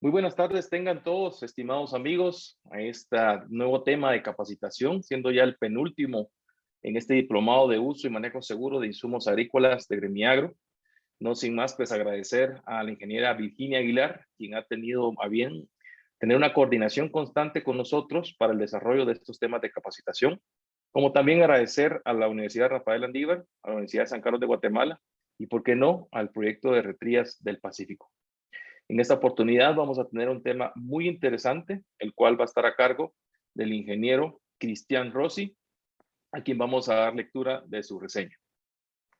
Muy buenas tardes, tengan todos, estimados amigos, a este nuevo tema de capacitación, siendo ya el penúltimo en este diplomado de uso y manejo seguro de insumos agrícolas de Gremiagro. No sin más, pues agradecer a la ingeniera Virginia Aguilar, quien ha tenido a bien tener una coordinación constante con nosotros para el desarrollo de estos temas de capacitación, como también agradecer a la Universidad Rafael Andívar, a la Universidad de San Carlos de Guatemala y, por qué no, al proyecto de Retrías del Pacífico. En esta oportunidad vamos a tener un tema muy interesante, el cual va a estar a cargo del ingeniero Cristian Rossi, a quien vamos a dar lectura de su reseña.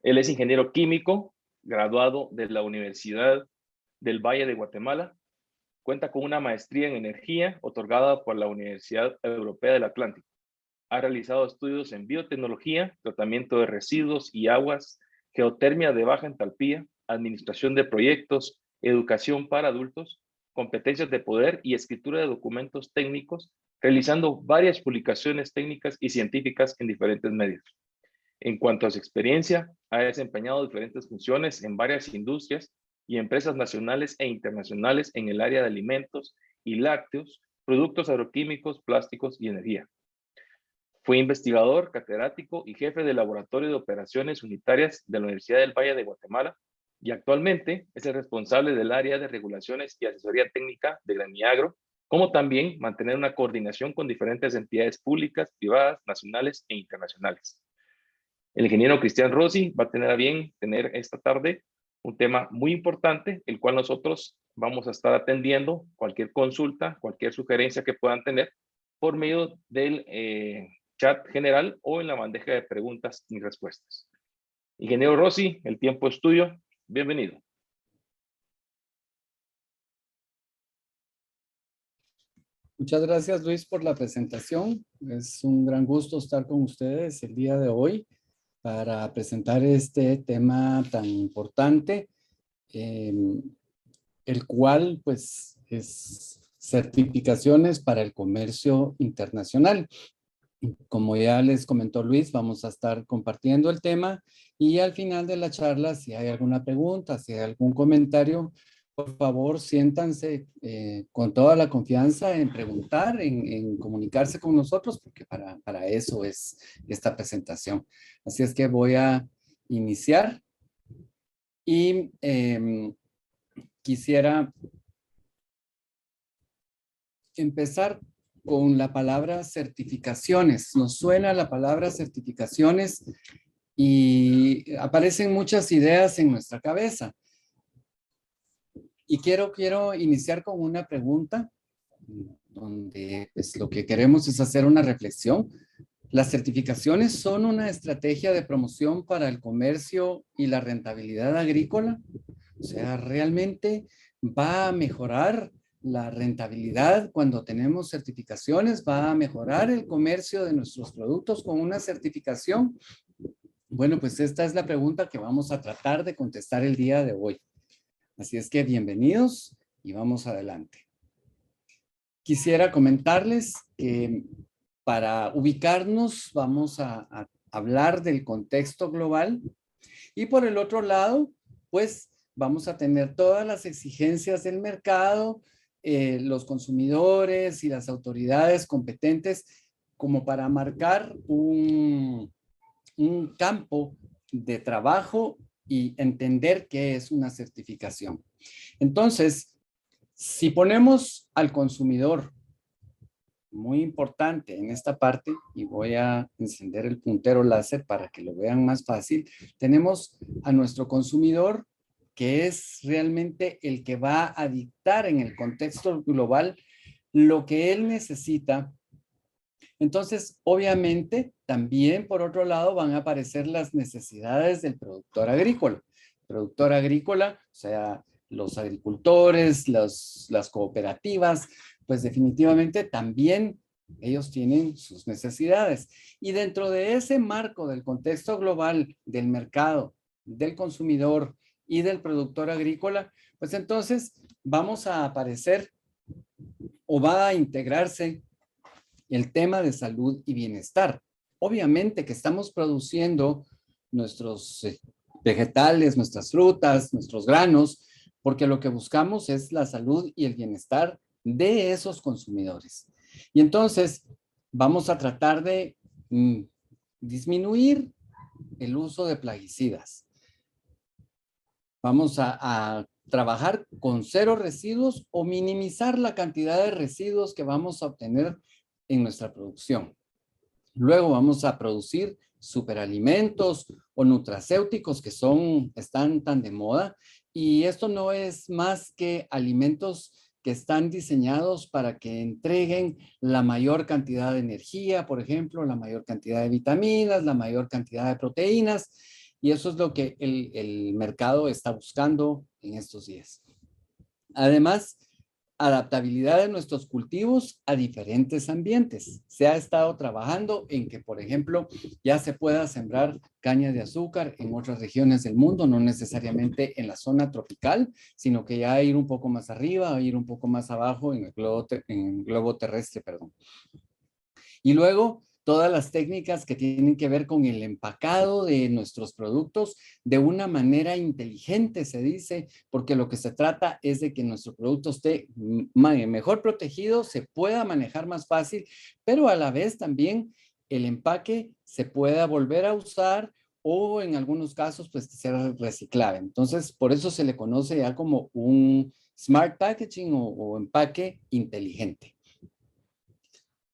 Él es ingeniero químico, graduado de la Universidad del Valle de Guatemala. Cuenta con una maestría en energía otorgada por la Universidad Europea del Atlántico. Ha realizado estudios en biotecnología, tratamiento de residuos y aguas, geotermia de baja entalpía, administración de proyectos, educación para adultos, competencias de poder y escritura de documentos técnicos, realizando varias publicaciones técnicas y científicas en diferentes medios. En cuanto a su experiencia, ha desempeñado diferentes funciones en varias industrias y empresas nacionales e internacionales en el área de alimentos y lácteos, productos agroquímicos, plásticos y energía. Fue investigador, catedrático y jefe del Laboratorio de Operaciones Unitarias de la Universidad del Valle de Guatemala y actualmente es el responsable del área de regulaciones y asesoría técnica de Gremiagro, como también mantener una coordinación con diferentes entidades públicas, privadas, nacionales e internacionales. El ingeniero Cristian Rossi va a tener a bien tener esta tarde un tema muy importante, el cual nosotros vamos a estar atendiendo cualquier consulta, cualquier sugerencia que puedan tener por medio del chat general o en la bandeja de preguntas y respuestas. Ingeniero Rossi, el tiempo es tuyo. Bienvenido. Muchas gracias, Luis, por la presentación. Es un gran gusto estar con ustedes el día de hoy para presentar este tema tan importante, el cual pues es certificaciones para el comercio internacional. Como ya les comentó Luis, vamos a estar compartiendo el tema y al final de la charla, si hay alguna pregunta, si hay algún comentario, por favor, siéntanse con toda la confianza en preguntar, en comunicarse con nosotros, porque para eso es esta presentación. Así es que voy a iniciar y quisiera empezar con la palabra certificaciones. Nos suena la palabra certificaciones y aparecen muchas ideas en nuestra cabeza. Y quiero iniciar con una pregunta donde pues, lo que queremos es hacer una reflexión. ¿Las certificaciones son una estrategia de promoción para el comercio y la rentabilidad agrícola? O sea, ¿realmente va a mejorar la rentabilidad cuando tenemos certificaciones? ¿Va a mejorar el comercio de nuestros productos con una certificación? Bueno, pues esta es la pregunta que vamos a tratar de contestar el día de hoy. Así es que bienvenidos y vamos adelante. Quisiera comentarles que para ubicarnos vamos a hablar del contexto global y por el otro lado, pues vamos a tener todas las exigencias del mercado, los consumidores y las autoridades competentes como para marcar un campo de trabajo y entender qué es una certificación. Entonces, si ponemos al consumidor, muy importante en esta parte, y voy a encender el puntero láser para que lo vean más fácil, tenemos a nuestro consumidor, que es realmente el que va a dictar en el contexto global lo que él necesita. Entonces, obviamente, también por otro lado van a aparecer las necesidades del productor agrícola. Productor agrícola, o sea, los agricultores, las cooperativas, pues definitivamente también ellos tienen sus necesidades. Y dentro de ese marco del contexto global del mercado, del consumidor y del productor agrícola, pues entonces vamos a aparecer o va a integrarse el tema de salud y bienestar. Obviamente que estamos produciendo nuestros vegetales, nuestras frutas, nuestros granos, porque lo que buscamos es la salud y el bienestar de esos consumidores. Y entonces vamos a tratar de disminuir el uso de plaguicidas. Vamos a trabajar con 0 residuos o minimizar la cantidad de residuos que vamos a obtener en nuestra producción. Luego vamos a producir superalimentos o nutracéuticos que están tan de moda. Y esto no es más que alimentos que están diseñados para que entreguen la mayor cantidad de energía, por ejemplo, la mayor cantidad de vitaminas, la mayor cantidad de proteínas. Y eso es lo que el mercado está buscando en estos días. Además, adaptabilidad de nuestros cultivos a diferentes ambientes. Se ha estado trabajando en que, por ejemplo, ya se pueda sembrar caña de azúcar en otras regiones del mundo, no necesariamente en la zona tropical, sino que ya ir un poco más arriba, ir un poco más abajo en el globo terrestre, perdón. Y luego, todas las técnicas que tienen que ver con el empacado de nuestros productos de una manera inteligente, se dice, porque lo que se trata es de que nuestro producto esté mejor protegido, se pueda manejar más fácil, pero a la vez también el empaque se pueda volver a usar o en algunos casos pues ser reciclable. Entonces, por eso se le conoce ya como un smart packaging o empaque inteligente.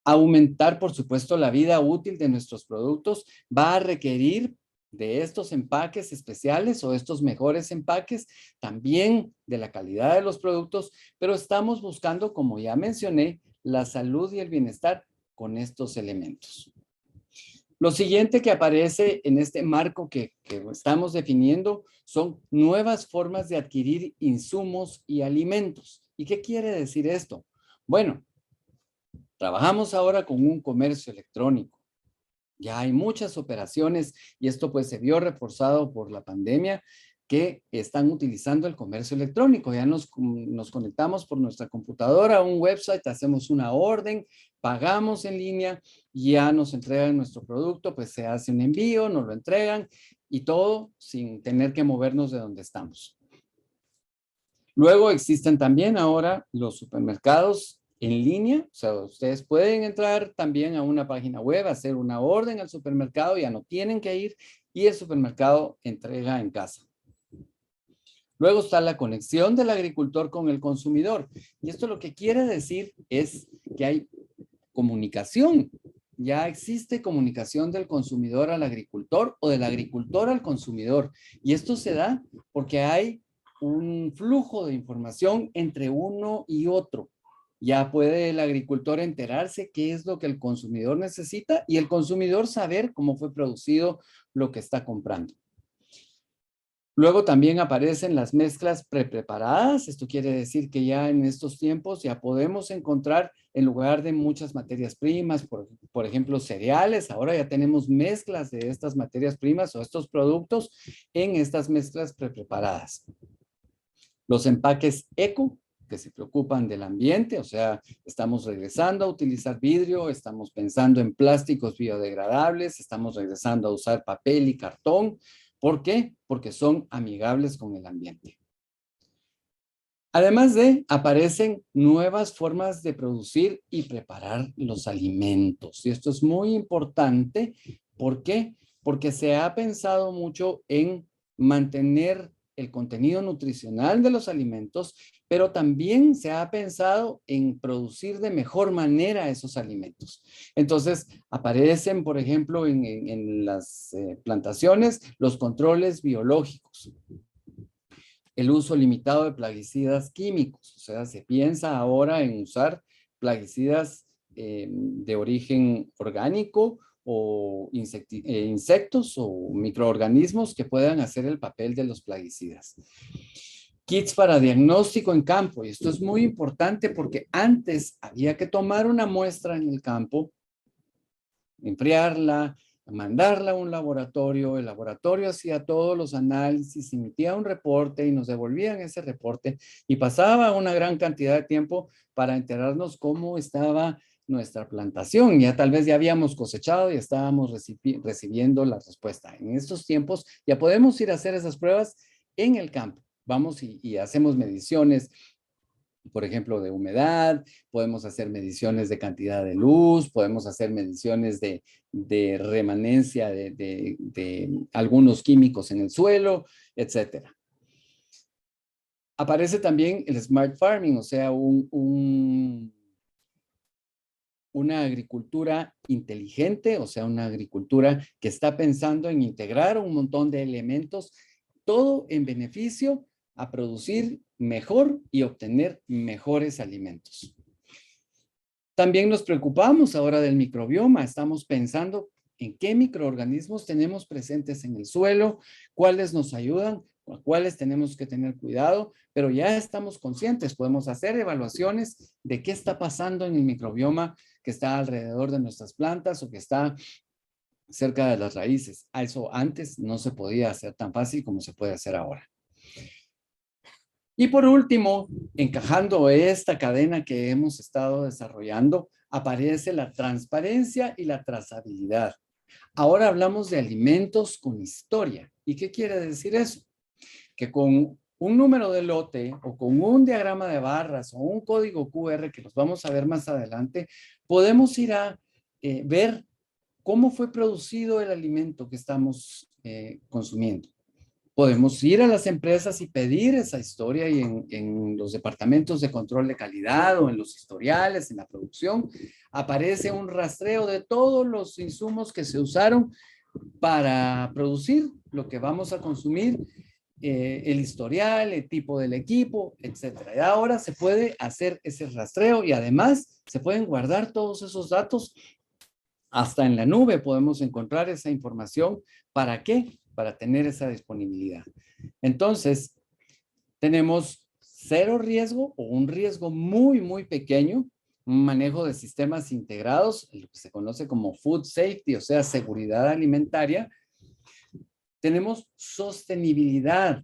Aumentar, por supuesto, la vida útil de nuestros productos va a requerir de estos empaques especiales o estos mejores empaques, también de la calidad de los productos, pero estamos buscando, como ya mencioné, la salud y el bienestar con estos elementos. Lo siguiente que aparece en este marco que estamos definiendo son nuevas formas de adquirir insumos y alimentos. ¿Y qué quiere decir esto? Bueno, trabajamos ahora con un comercio electrónico. Ya hay muchas operaciones y esto pues se vio reforzado por la pandemia que están utilizando el comercio electrónico. Ya nos conectamos por nuestra computadora a un website, hacemos una orden, pagamos en línea, ya nos entregan nuestro producto, pues se hace un envío, nos lo entregan y todo sin tener que movernos de donde estamos. Luego existen también ahora los supermercados en línea, o sea, ustedes pueden entrar también a una página web, hacer una orden al supermercado, ya no tienen que ir y el supermercado entrega en casa. Luego está la conexión del agricultor con el consumidor. Y esto lo que quiere decir es que hay comunicación. Ya existe comunicación del consumidor al agricultor o del agricultor al consumidor. Y esto se da porque hay un flujo de información entre uno y otro. Ya puede el agricultor enterarse qué es lo que el consumidor necesita y el consumidor saber cómo fue producido lo que está comprando. Luego también aparecen las mezclas prepreparadas. Esto quiere decir que ya en estos tiempos ya podemos encontrar, en lugar de muchas materias primas, por ejemplo, cereales, ahora ya tenemos mezclas de estas materias primas o estos productos en estas mezclas prepreparadas. Los empaques eco, que se preocupan del ambiente, o sea, estamos regresando a utilizar vidrio, estamos pensando en plásticos biodegradables, estamos regresando a usar papel y cartón. ¿Por qué? Porque son amigables con el ambiente. Además aparecen nuevas formas de producir y preparar los alimentos. Y esto es muy importante. ¿Por qué? Porque se ha pensado mucho en mantener el contenido nutricional de los alimentos, pero también se ha pensado en producir de mejor manera esos alimentos. Entonces, aparecen, por ejemplo, en las plantaciones, los controles biológicos. El uso limitado de plaguicidas químicos, o sea, se piensa ahora en usar plaguicidas de origen orgánico o insectos o microorganismos que puedan hacer el papel de los plaguicidas. Kits para diagnóstico en campo, y esto es muy importante porque antes había que tomar una muestra en el campo, enfriarla, mandarla a un laboratorio, el laboratorio hacía todos los análisis, emitía un reporte y nos devolvían ese reporte y pasaba una gran cantidad de tiempo para enterarnos cómo estaba nuestra plantación. Ya tal vez ya habíamos cosechado y estábamos recibiendo la respuesta. En estos tiempos ya podemos ir a hacer esas pruebas en el campo. vamos y hacemos mediciones, por ejemplo, de humedad, podemos hacer mediciones de cantidad de luz, podemos hacer mediciones de remanencia de algunos químicos en el suelo, etcétera. Aparece también el smart farming, o sea, una agricultura inteligente, o sea, una agricultura que está pensando en integrar un montón de elementos, todo en beneficio a producir mejor y obtener mejores alimentos. También nos preocupamos ahora del microbioma. Estamos pensando en qué microorganismos tenemos presentes en el suelo, cuáles nos ayudan, a cuáles tenemos que tener cuidado, pero ya estamos conscientes, podemos hacer evaluaciones de qué está pasando en el microbioma que está alrededor de nuestras plantas o que está cerca de las raíces. A eso antes no se podía hacer tan fácil como se puede hacer ahora. Y por último, encajando esta cadena que hemos estado desarrollando, aparece la transparencia y la trazabilidad. Ahora hablamos de alimentos con historia. ¿Y qué quiere decir eso? Que con un número de lote o con un diagrama de barras o un código QR que los vamos a ver más adelante, podemos ir a ver cómo fue producido el alimento que estamos consumiendo. Podemos ir a las empresas y pedir esa historia y en los departamentos de control de calidad o en los historiales, en la producción, aparece un rastreo de todos los insumos que se usaron para producir lo que vamos a consumir, el historial, el tipo del equipo, etcétera. Y ahora se puede hacer ese rastreo y además se pueden guardar todos esos datos hasta en la nube. Podemos encontrar esa información. ¿Para qué? Para tener esa disponibilidad. Entonces, tenemos cero riesgo o un riesgo muy, muy pequeño, un manejo de sistemas integrados, lo que se conoce como food safety, o sea, seguridad alimentaria. Tenemos sostenibilidad.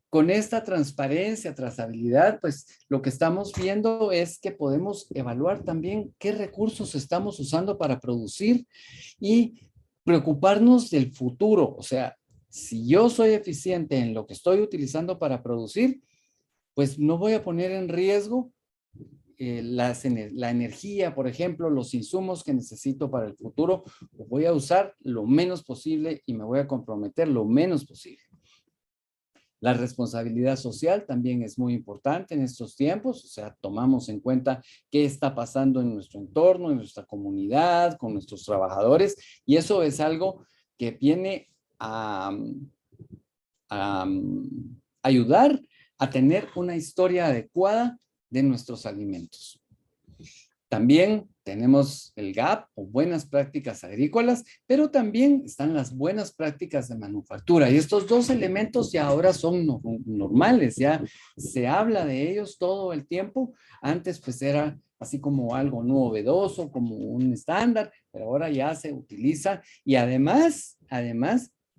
Con esta transparencia, trazabilidad, pues lo que estamos viendo es que podemos evaluar también qué recursos estamos usando para producir y preocuparnos del futuro. O sea, si yo soy eficiente en lo que estoy utilizando para producir, pues no voy a poner en riesgo la energía, por ejemplo, los insumos que necesito para el futuro. Voy a usar lo menos posible y me voy a comprometer lo menos posible. La responsabilidad social también es muy importante en estos tiempos, o sea, tomamos en cuenta qué está pasando en nuestro entorno, en nuestra comunidad, con nuestros trabajadores, y eso es algo que viene a ayudar a tener una historia adecuada de nuestros alimentos. También tenemos el GAP o buenas prácticas agrícolas, pero también están las buenas prácticas de manufactura. Y estos dos elementos ya ahora son normales, ya se habla de ellos todo el tiempo. Antes pues era así como algo novedoso, como un estándar, pero ahora ya se utiliza. Y además,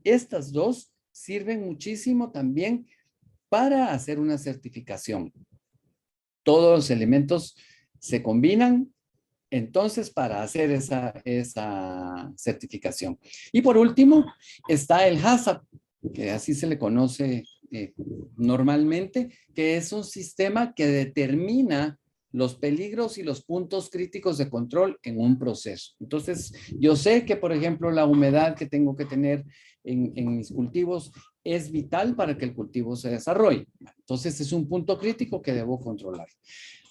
estas dos sirven muchísimo también para hacer una certificación. Todos los elementos se combinan entonces para hacer esa certificación. Y por último está el HACCP, que así se le conoce normalmente, que es un sistema que determina los peligros y los puntos críticos de control en un proceso. Entonces, yo sé que, por ejemplo, la humedad que tengo que tener en mis cultivos es vital para que el cultivo se desarrolle. Entonces, es un punto crítico que debo controlar.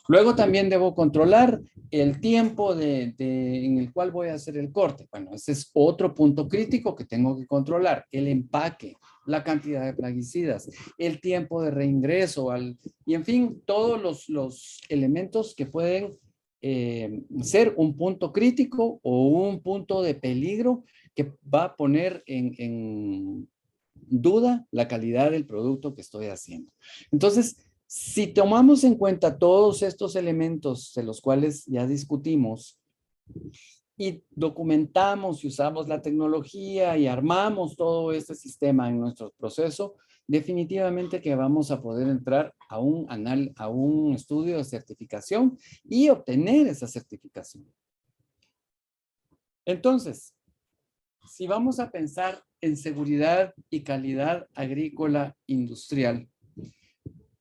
Luego también debo controlar el tiempo en el cual voy a hacer el corte. Bueno, ese es otro punto crítico que tengo que controlar. El empaque, la cantidad de plaguicidas, el tiempo de reingreso, y en fin, todos los elementos que pueden ser un punto crítico o un punto de peligro que va a poner en duda la calidad del producto que estoy haciendo. Entonces, si tomamos en cuenta todos estos elementos de los cuales ya discutimos y documentamos y usamos la tecnología y armamos todo este sistema en nuestro proceso, definitivamente que vamos a poder entrar a un estudio de certificación y obtener esa certificación. Entonces, si vamos a pensar en seguridad y calidad agrícola industrial,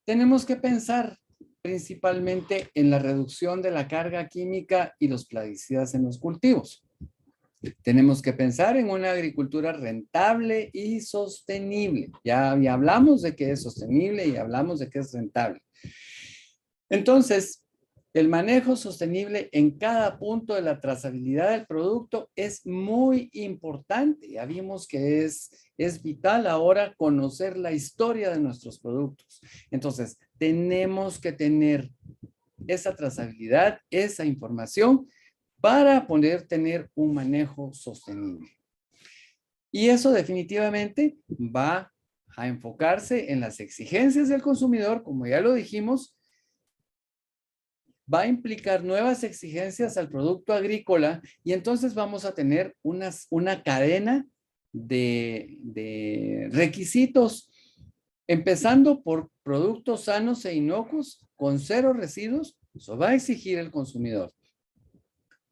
tenemos que pensar principalmente en la reducción de la carga química y los plaguicidas en los cultivos. Tenemos que pensar en una agricultura rentable y sostenible. Ya hablamos de que es sostenible y hablamos de que es rentable. Entonces, el manejo sostenible en cada punto de la trazabilidad del producto es muy importante. Ya vimos que es vital ahora conocer la historia de nuestros productos. Entonces, tenemos que tener esa trazabilidad, esa información para poder tener un manejo sostenible. Y eso definitivamente va a enfocarse en las exigencias del consumidor, como ya lo dijimos, va a implicar nuevas exigencias al producto agrícola y entonces vamos a tener una cadena de requisitos, empezando por productos sanos e inocuos con 0 residuos. Eso va a exigir el consumidor.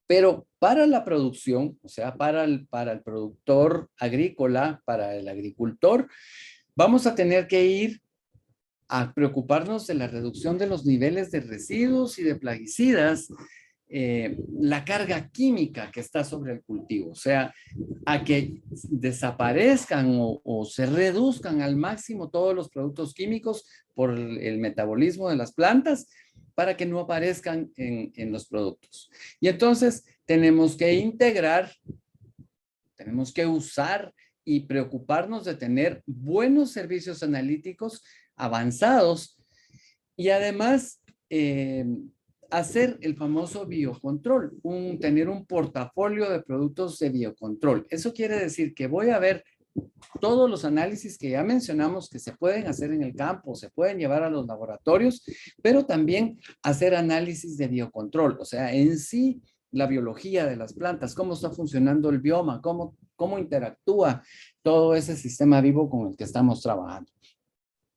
Pero para la producción, o sea, para el productor agrícola, para el agricultor, vamos a tener que ir a preocuparnos de la reducción de los niveles de residuos y de plaguicidas, la carga química que está sobre el cultivo, o sea, a que desaparezcan o se reduzcan al máximo todos los productos químicos por el metabolismo de las plantas para que no aparezcan en los productos. Y entonces tenemos que integrar, tenemos que usar y preocuparnos de tener buenos servicios analíticos avanzados y además hacer el famoso biocontrol, tener un portafolio de productos de biocontrol. Eso quiere decir que voy a ver todos los análisis que ya mencionamos que se pueden hacer en el campo, se pueden llevar a los laboratorios, pero también hacer análisis de biocontrol, o sea, en sí la biología de las plantas, cómo está funcionando el bioma, cómo interactúa todo ese sistema vivo con el que estamos trabajando.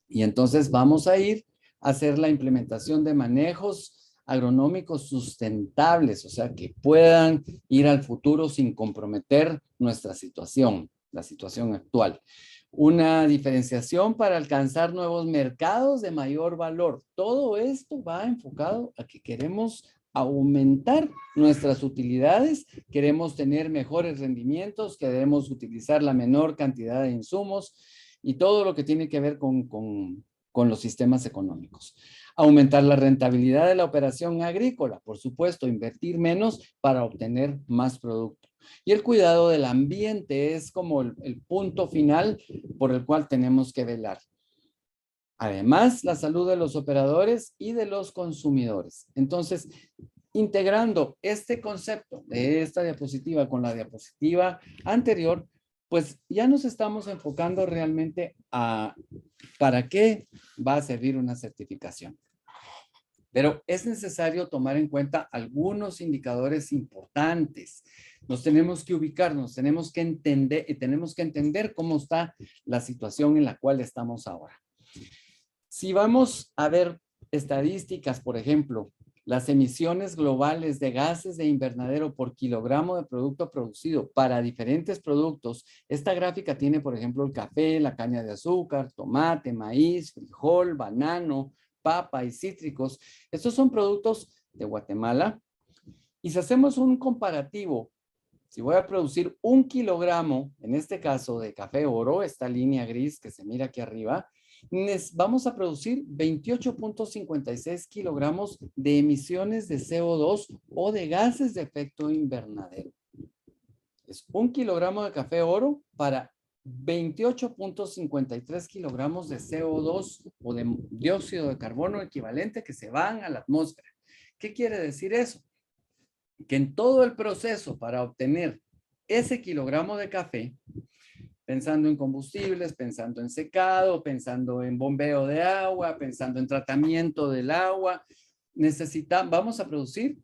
Y entonces vamos a ir a hacer la implementación de manejos agronómicos sustentables, o sea, que puedan ir al futuro sin comprometer nuestra situación, la situación actual. Una diferenciación para alcanzar nuevos mercados de mayor valor. Todo esto va enfocado a que queremos aumentar nuestras utilidades, queremos tener mejores rendimientos, queremos utilizar la menor cantidad de insumos y todo lo que tiene que ver con los sistemas económicos. Aumentar la rentabilidad de la operación agrícola, por supuesto, invertir menos para obtener más producto. Y el cuidado del ambiente es como el punto final por el cual tenemos que velar. Además, la salud de los operadores y de los consumidores. Entonces, integrando este concepto de esta diapositiva con la diapositiva anterior, pues ya nos estamos enfocando realmente a para qué va a servir una certificación. Pero es necesario tomar en cuenta algunos indicadores importantes. Nos tenemos que ubicarnos, tenemos que entender cómo está la situación en la cual estamos ahora. Si vamos a ver estadísticas, por ejemplo, las emisiones globales de gases de invernadero por kilogramo de producto producido para diferentes productos, esta gráfica tiene, por ejemplo, el café, la caña de azúcar, tomate, maíz, frijol, banano, papa y cítricos. Estos son productos de Guatemala. Y si hacemos un comparativo, si voy a producir 1 kilogramo, en este caso de café oro, esta línea gris que se mira aquí arriba, vamos a producir 28.56 kilogramos de emisiones de CO2 o de gases de efecto invernadero. Es 1 kilogramo de café oro para 28.53 kilogramos de CO2 o de dióxido de carbono equivalente que se van a la atmósfera. ¿Qué quiere decir eso? Que en todo el proceso para obtener ese kilogramo de café, pensando en combustibles, pensando en secado, pensando en bombeo de agua, pensando en tratamiento del agua, vamos a producir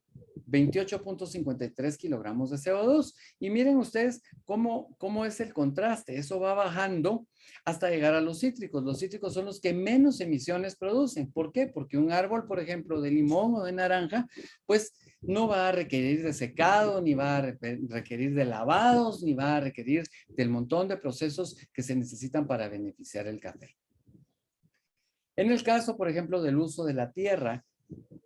28.53 kilogramos de CO2. Y miren ustedes cómo es el contraste. Eso va bajando hasta llegar a los cítricos. Los cítricos son los que menos emisiones producen. ¿Por qué? Porque un árbol, por ejemplo, de limón o de naranja, pues no va a requerir de secado, ni va a requerir de lavados, ni va a requerir del montón de procesos que se necesitan para beneficiar el café. En el caso, por ejemplo, del uso de la tierra,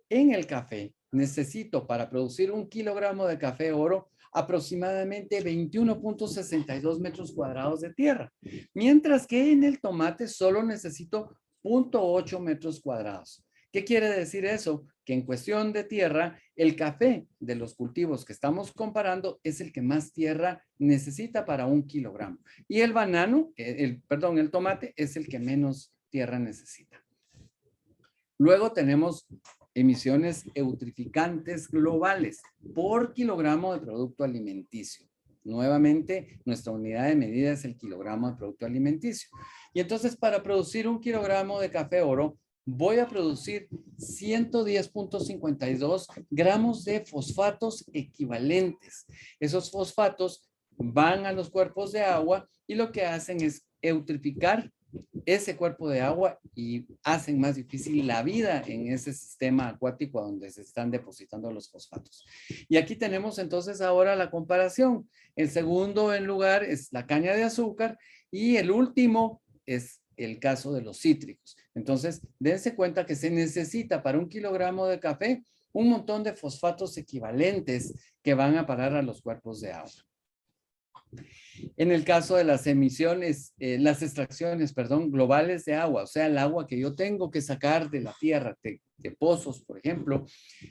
en el café, necesito para producir 1 kilogramo de café oro aproximadamente 21.62 metros cuadrados de tierra, mientras que en el tomate solo necesito 0.8 metros cuadrados. ¿Qué quiere decir eso? Que en cuestión de tierra, el café de los cultivos que estamos comparando es el que más tierra necesita para 1 kilogramo. Y el banano, el tomate es el que menos tierra necesita. Luego tenemos emisiones eutrificantes globales por kilogramo de producto alimenticio. Nuevamente, nuestra unidad de medida es el kilogramo de producto alimenticio. Y entonces, para producir 1 kilogramo de café oro, voy a producir 110.52 gramos de fosfatos equivalentes. Esos fosfatos van a los cuerpos de agua y lo que hacen es eutrificar ese cuerpo de agua y hacen más difícil la vida en ese sistema acuático donde se están depositando los fosfatos. Y aquí tenemos entonces ahora la comparación. El segundo en lugar es la caña de azúcar y el último es el caso de los cítricos. Entonces, dense cuenta que se necesita para 1 kilogramo de café un montón de fosfatos equivalentes que van a parar a los cuerpos de agua. En el caso de las emisiones, las extracciones, globales de agua, o sea, el agua que yo tengo que sacar de la tierra, de pozos, por ejemplo,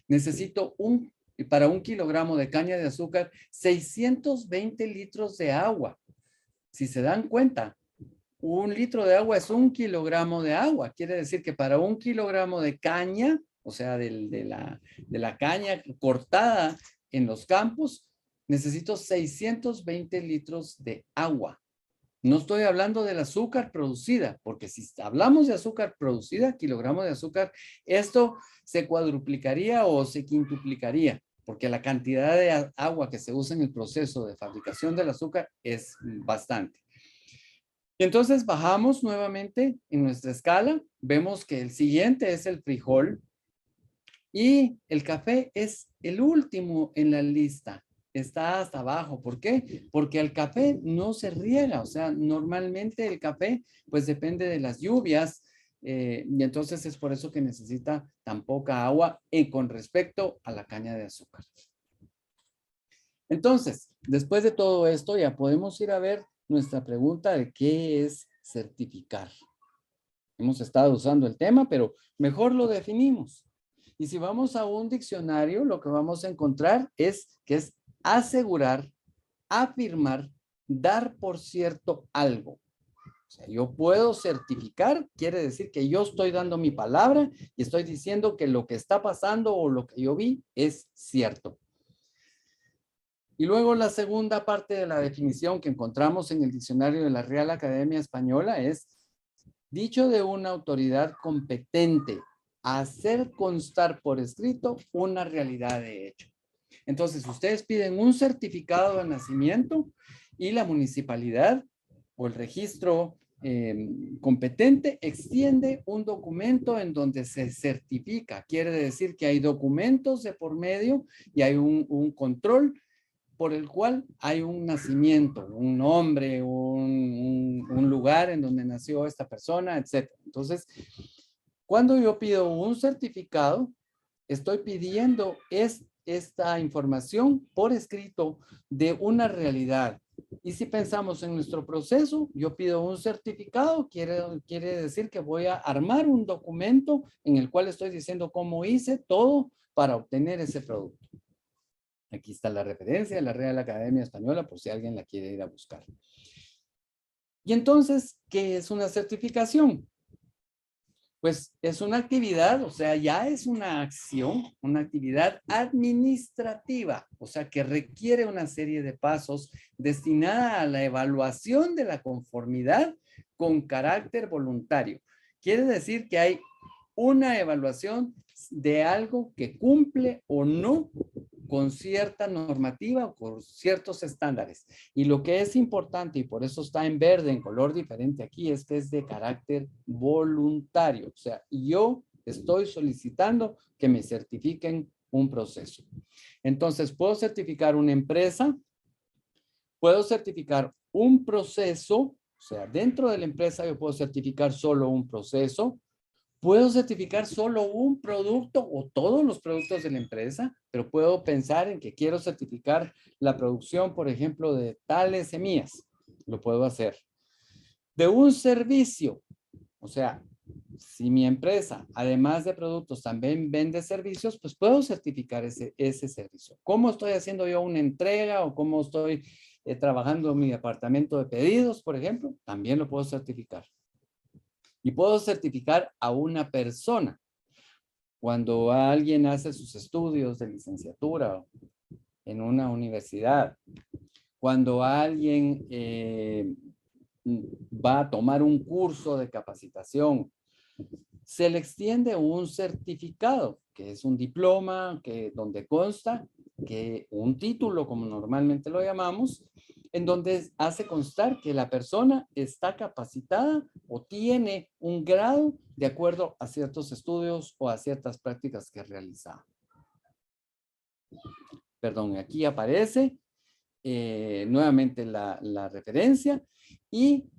necesito para 1 kilogramo de caña de azúcar, 620 litros de agua. Si se dan cuenta, 1 litro de agua es 1 kilogramo de agua. Quiere decir que para 1 kilogramo de caña, o sea, de la caña cortada en los campos, necesito 620 litros de agua. No estoy hablando del azúcar producida, porque si hablamos de azúcar producida, kilogramo de azúcar, esto se cuadruplicaría o se quintuplicaría, porque la cantidad de agua que se usa en el proceso de fabricación del azúcar es bastante. Y entonces bajamos nuevamente en nuestra escala, vemos que el siguiente es el frijol y el café es el último en la lista. Está hasta abajo. ¿Por qué? Porque el café no se riega. O sea, normalmente el café pues depende de las lluvias y entonces es por eso que necesita tan poca agua con respecto a la caña de azúcar. Entonces, después de todo esto ya podemos ir a ver nuestra pregunta de qué es certificar. Hemos estado usando el tema, pero mejor lo definimos. Y si vamos a un diccionario, lo que vamos a encontrar es que es asegurar, afirmar, dar por cierto algo. O sea, yo puedo certificar, quiere decir que yo estoy dando mi palabra y estoy diciendo que lo que está pasando o lo que yo vi es cierto. Y luego la segunda parte de la definición que encontramos en el diccionario de la Real Academia Española es dicho de una autoridad competente, hacer constar por escrito una realidad de hecho. Entonces, ustedes piden un certificado de nacimiento y la municipalidad o el registro competente extiende un documento en donde se certifica. Quiere decir que hay documentos de por medio y hay un control por el cual hay un nacimiento, un nombre, un lugar en donde nació esta persona, etc. Entonces, cuando yo pido un certificado, estoy pidiendo esta información por escrito de una realidad. Y si pensamos en nuestro proceso, yo pido un certificado, quiere decir que voy a armar un documento en el cual estoy diciendo cómo hice todo para obtener ese producto. Aquí está la referencia de la Real Academia Española por si alguien la quiere ir a buscar. Y entonces, ¿qué es una certificación? Pues es una actividad, o sea, ya es una acción, una actividad administrativa, o sea, que requiere una serie de pasos destinada a la evaluación de la conformidad con carácter voluntario. Quiere decir que hay una evaluación de algo que cumple o no con cierta normativa o con ciertos estándares. Y lo que es importante, y por eso está en verde, en color diferente aquí, es que es de carácter voluntario. O sea, yo estoy solicitando que me certifiquen un proceso. Entonces, puedo certificar una empresa, puedo certificar un proceso, o sea, dentro de la empresa yo puedo certificar solo un proceso, Puedo certificar solo un producto o todos los productos de la empresa, pero puedo pensar en que quiero certificar la producción, por ejemplo, de tales semillas. Lo puedo hacer. De un servicio, o sea, si mi empresa, además de productos, también vende servicios, pues puedo certificar ese servicio. ¿Cómo estoy haciendo yo una entrega o cómo estoy trabajando en mi departamento de pedidos, por ejemplo? También lo puedo certificar. Y puedo certificar a una persona. Cuando alguien hace sus estudios de licenciatura en una universidad, cuando alguien va a tomar un curso de capacitación, se le extiende un certificado, que es un diploma, donde consta que un título, como normalmente lo llamamos, en donde hace constar que la persona está capacitada o tiene un grado de acuerdo a ciertos estudios o a ciertas prácticas que realiza. Perdón, aquí aparece nuevamente la referencia y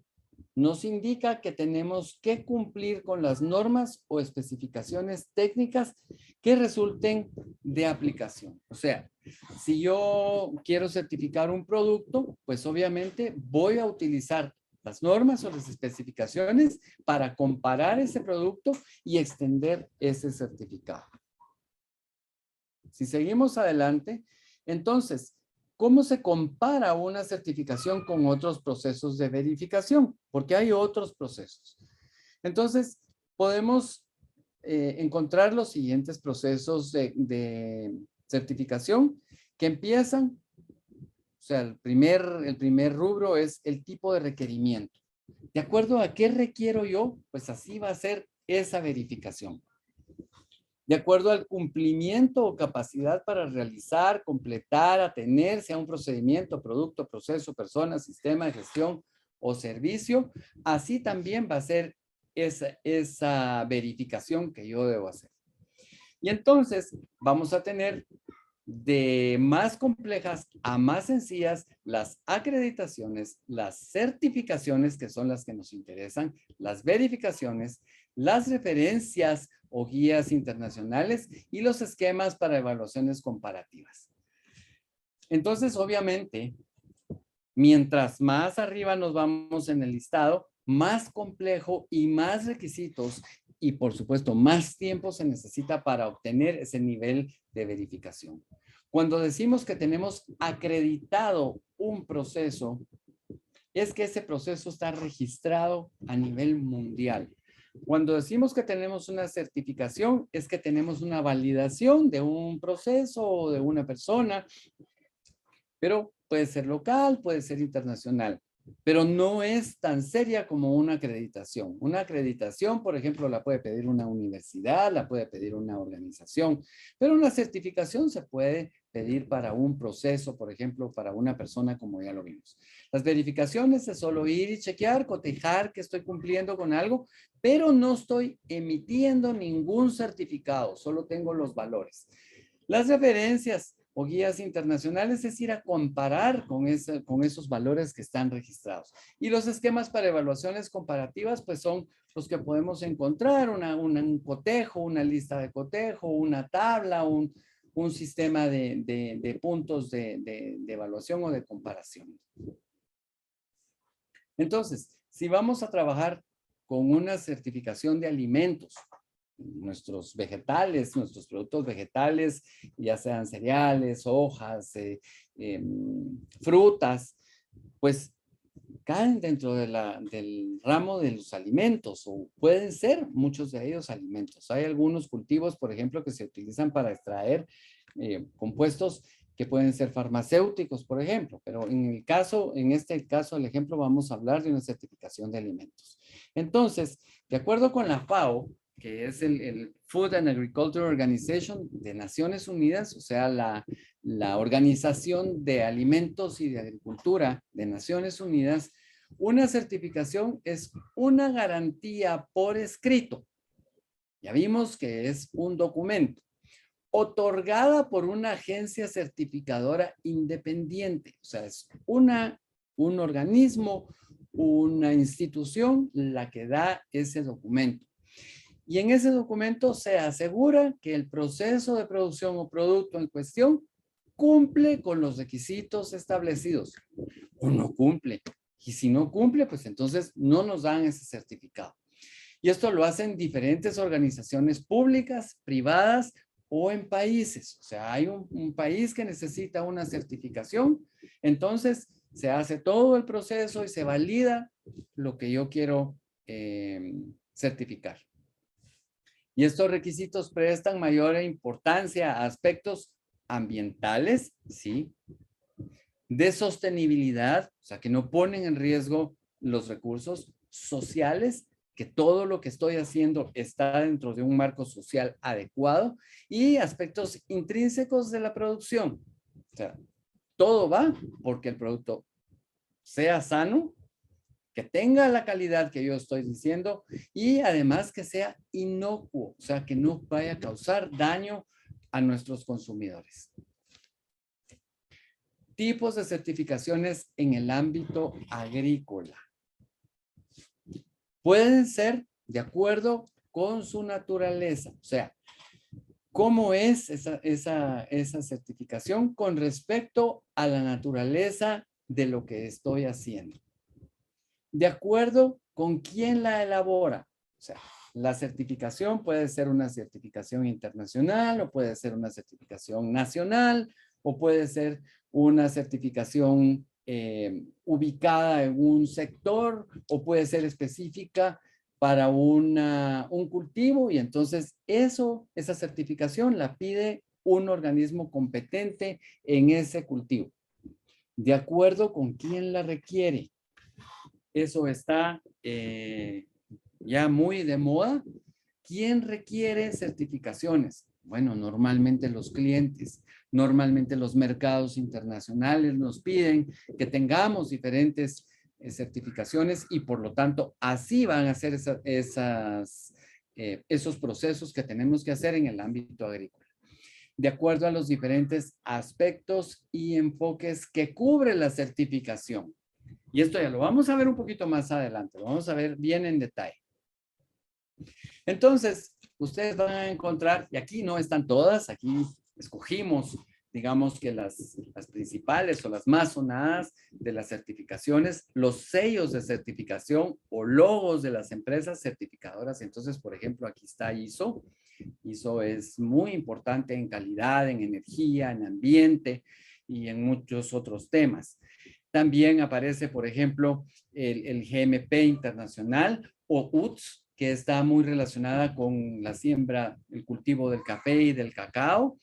nos indica que tenemos que cumplir con las normas o especificaciones técnicas que resulten de aplicación. O sea, si yo quiero certificar un producto, pues obviamente voy a utilizar las normas o las especificaciones para comparar ese producto y extender ese certificado. Si seguimos adelante, entonces, ¿cómo se compara una certificación con otros procesos de verificación? Porque hay otros procesos. Entonces, podemos encontrar los siguientes procesos de certificación que empiezan, o sea, el primer rubro es el tipo de requerimiento. ¿De acuerdo a qué requiero yo? Pues así va a ser esa verificación. De acuerdo al cumplimiento o capacidad para realizar, completar, atenerse a un procedimiento, producto, proceso, persona, sistema de gestión o servicio, así también va a ser esa verificación que yo debo hacer. Y entonces vamos a tener de más complejas a más sencillas las acreditaciones, las certificaciones, que son las que nos interesan, las verificaciones, las referencias o guías internacionales y los esquemas para evaluaciones comparativas. Entonces, obviamente, mientras más arriba nos vamos en el listado, más complejo y más requisitos y, por supuesto, más tiempo se necesita para obtener ese nivel de verificación. Cuando decimos que tenemos acreditado un proceso, es que ese proceso está registrado a nivel mundial. Cuando decimos que tenemos una certificación, es que tenemos una validación de un proceso o de una persona, pero puede ser local, puede ser internacional, pero no es tan seria como una acreditación. Una acreditación, por ejemplo, la puede pedir una universidad, la puede pedir una organización, pero una certificación se puede pedir para un proceso, por ejemplo, para una persona, como ya lo vimos. Las verificaciones es solo ir y chequear, cotejar que estoy cumpliendo con algo, pero no estoy emitiendo ningún certificado, solo tengo los valores. Las referencias o guías internacionales es ir a comparar con esos valores que están registrados. Y los esquemas para evaluaciones comparativas, pues son los que podemos encontrar, un cotejo, una lista de cotejo, una tabla, un sistema de puntos de evaluación o de comparación. Entonces, si vamos a trabajar con una certificación de alimentos, nuestros vegetales, nuestros productos vegetales, ya sean cereales, hojas, frutas, pues caen dentro del ramo de los alimentos o pueden ser muchos de ellos alimentos. Hay algunos cultivos, por ejemplo, que se utilizan para extraer compuestos que pueden ser farmacéuticos, por ejemplo, pero en este caso, el ejemplo, vamos a hablar de una certificación de alimentos. Entonces, de acuerdo con la FAO, que es el Food and Agriculture Organization de Naciones Unidas, o sea, la Organización de Alimentos y de Agricultura de Naciones Unidas, una certificación es una garantía por escrito. Ya vimos que es un documento otorgada por una agencia certificadora independiente. O sea, es un organismo, una institución la que da ese documento. Y en ese documento se asegura que el proceso de producción o producto en cuestión cumple con los requisitos establecidos o no cumple. Y si no cumple, pues entonces no nos dan ese certificado. Y esto lo hacen diferentes organizaciones públicas, privadas o en países. O sea, hay un país que necesita una certificación, entonces se hace todo el proceso y se valida lo que yo quiero certificar. Y estos requisitos prestan mayor importancia a aspectos ambientales, ¿sí? De sostenibilidad, o sea, que no ponen en riesgo los recursos sociales, que todo lo que estoy haciendo está dentro de un marco social adecuado, y aspectos intrínsecos de la producción. O sea, todo va porque el producto sea sano, que tenga la calidad que yo estoy diciendo y además que sea inocuo, o sea, que no vaya a causar daño a nuestros consumidores. Tipos de certificaciones en el ámbito agrícola. Pueden ser de acuerdo con su naturaleza, o sea, ¿cómo es esa certificación con respecto a la naturaleza de lo que estoy haciendo? De acuerdo con quién la elabora. O sea, la certificación puede ser una certificación internacional o puede ser una certificación nacional o puede ser una certificación ubicada en un sector o puede ser específica para un cultivo y entonces esa certificación la pide un organismo competente en ese cultivo. De acuerdo con quién la requiere. Eso está ya muy de moda. ¿Quién requiere certificaciones? Bueno, normalmente los clientes, normalmente los mercados internacionales nos piden que tengamos diferentes certificaciones y por lo tanto así van a ser esos procesos que tenemos que hacer en el ámbito agrícola. De acuerdo a los diferentes aspectos y enfoques que cubre la certificación. Y esto ya lo vamos a ver un poquito más adelante, lo vamos a ver bien en detalle. Entonces, ustedes van a encontrar, y aquí no están todas, aquí escogimos, digamos que las principales o las más sonadas de las certificaciones, los sellos de certificación o logos de las empresas certificadoras. Entonces, por ejemplo, aquí está ISO. ISO es muy importante en calidad, en energía, en ambiente y en muchos otros temas. También aparece, por ejemplo, el GMP internacional o UTZ, que está muy relacionada con la siembra, el cultivo del café y del cacao.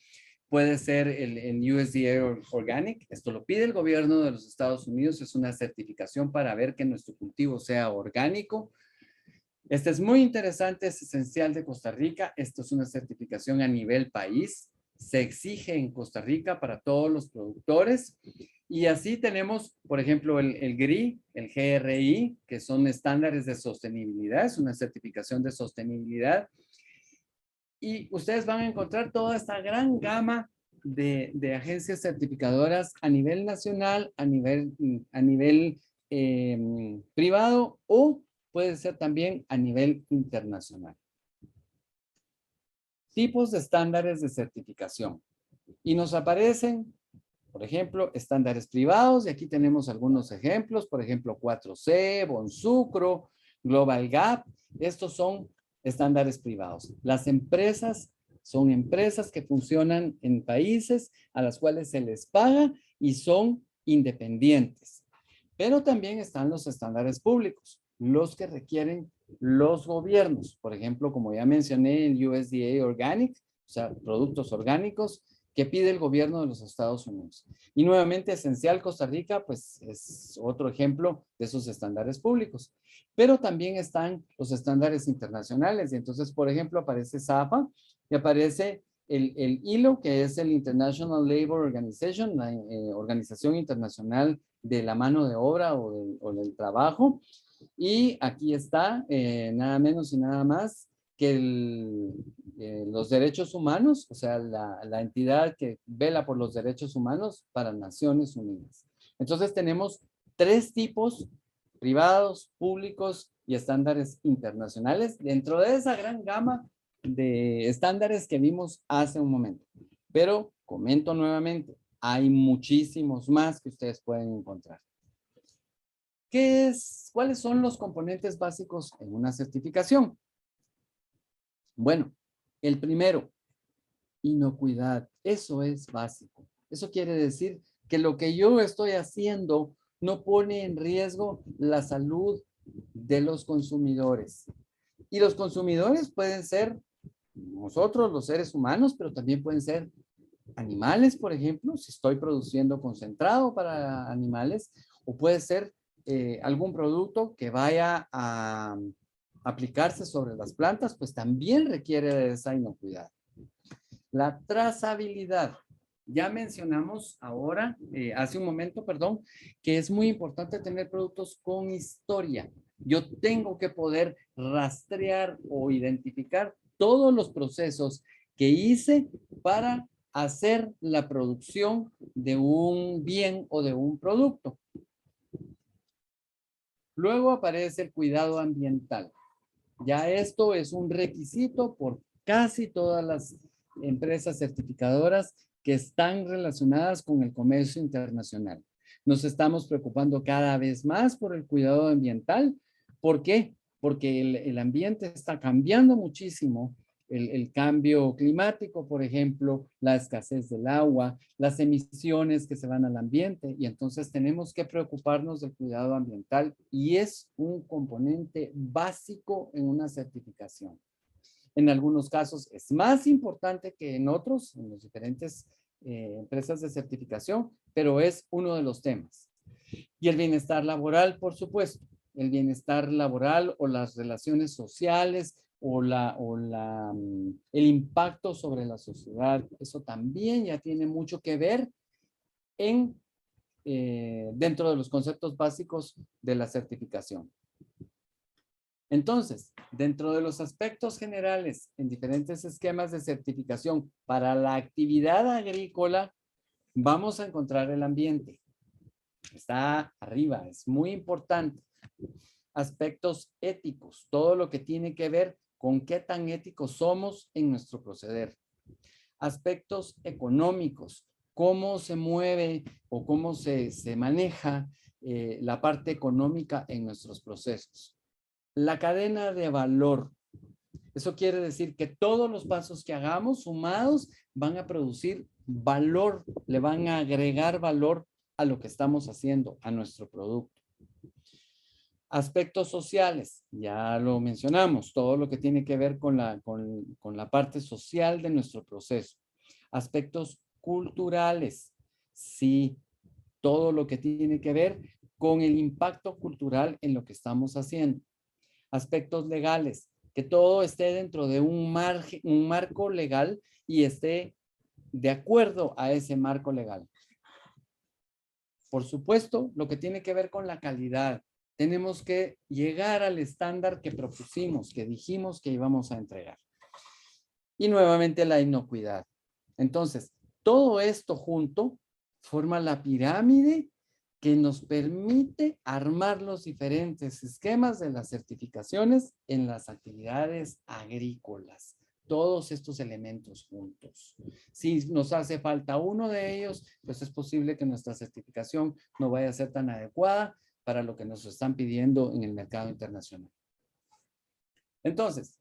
Puede ser el USDA Organic. Esto lo pide el gobierno de los Estados Unidos. Es una certificación para ver que nuestro cultivo sea orgánico. Este es muy interesante, es esencial de Costa Rica. Esto es una certificación a nivel país. Se exige en Costa Rica para todos los productores. Y así tenemos, por ejemplo, el GRI, el GRI, que son estándares de sostenibilidad, es una certificación de sostenibilidad. Y ustedes van a encontrar toda esta gran gama de agencias certificadoras a nivel nacional, a nivel privado o puede ser también a nivel internacional. Tipos de estándares de certificación. Y nos aparecen, por ejemplo, estándares privados, y aquí tenemos algunos ejemplos, por ejemplo, 4C, Bonsucro, Global Gap, estos son estándares privados. Las empresas son empresas que funcionan en países a las cuales se les paga y son independientes. Pero también están los estándares públicos, los que requieren los gobiernos. Por ejemplo, como ya mencioné, el USDA Organic, o sea, productos orgánicos, que pide el gobierno de los Estados Unidos. Y nuevamente, esencial Costa Rica, pues es otro ejemplo de esos estándares públicos. Pero también están los estándares internacionales. Y entonces, por ejemplo, aparece SAFA y aparece el ILO, que es el International Labor Organization, la Organización Internacional de la Mano de Obra o del Trabajo. Y aquí está, nada menos y nada más, que los derechos humanos, o sea, la entidad que vela por los derechos humanos para Naciones Unidas. Entonces tenemos tres tipos privados, públicos y estándares internacionales dentro de esa gran gama de estándares que vimos hace un momento. Pero comento nuevamente, hay muchísimos más que ustedes pueden encontrar. ¿Cuáles son los componentes básicos en una certificación? Bueno, el primero, inocuidad. Eso es básico. Eso quiere decir que lo que yo estoy haciendo no pone en riesgo la salud de los consumidores. Y los consumidores pueden ser nosotros, los seres humanos, pero también pueden ser animales, por ejemplo, si estoy produciendo concentrado para animales, o puede ser algún producto que vaya a aplicarse sobre las plantas, pues también requiere de esa inocuidad. La trazabilidad. Ya mencionamos ahora, hace un momento, perdón, que es muy importante tener productos con historia. Yo tengo que poder rastrear o identificar todos los procesos que hice para hacer la producción de un bien o de un producto. Luego aparece el cuidado ambiental. Ya esto es un requisito por casi todas las empresas certificadoras que están relacionadas con el comercio internacional. Nos estamos preocupando cada vez más por el cuidado ambiental. ¿Por qué? Porque el ambiente está cambiando muchísimo. El cambio climático, por ejemplo, la escasez del agua, las emisiones que se van al ambiente, y entonces tenemos que preocuparnos del cuidado ambiental y es un componente básico en una certificación. En algunos casos es más importante que en otros, en las diferentes empresas de certificación, pero es uno de los temas. Y el bienestar laboral, por supuesto, el bienestar laboral o las relaciones sociales o el impacto sobre la sociedad, eso también ya tiene mucho que ver dentro de los conceptos básicos de la certificación. Entonces, dentro de los aspectos generales en diferentes esquemas de certificación para la actividad agrícola, vamos a encontrar el ambiente. Está arriba, es muy importante. Aspectos éticos, todo lo que tiene que ver con qué tan éticos somos en nuestro proceder. Aspectos económicos, cómo se mueve o cómo se maneja la parte económica en nuestros procesos. La cadena de valor. Eso quiere decir que todos los pasos que hagamos sumados van a producir valor, le van a agregar valor a lo que estamos haciendo, a nuestro producto. Aspectos sociales, ya lo mencionamos, todo lo que tiene que ver con la parte social de nuestro proceso. Aspectos culturales, sí, todo lo que tiene que ver con el impacto cultural en lo que estamos haciendo. Aspectos legales, que todo esté dentro de un marco legal y esté de acuerdo a ese marco legal. Por supuesto, lo que tiene que ver con la calidad. Tenemos que llegar al estándar que propusimos, que dijimos que íbamos a entregar. Y nuevamente la inocuidad. Entonces, todo esto junto forma la pirámide que nos permite armar los diferentes esquemas de las certificaciones en las actividades agrícolas. Todos estos elementos juntos. Si nos hace falta uno de ellos, pues es posible que nuestra certificación no vaya a ser tan adecuada para lo que nos están pidiendo en el mercado internacional. Entonces,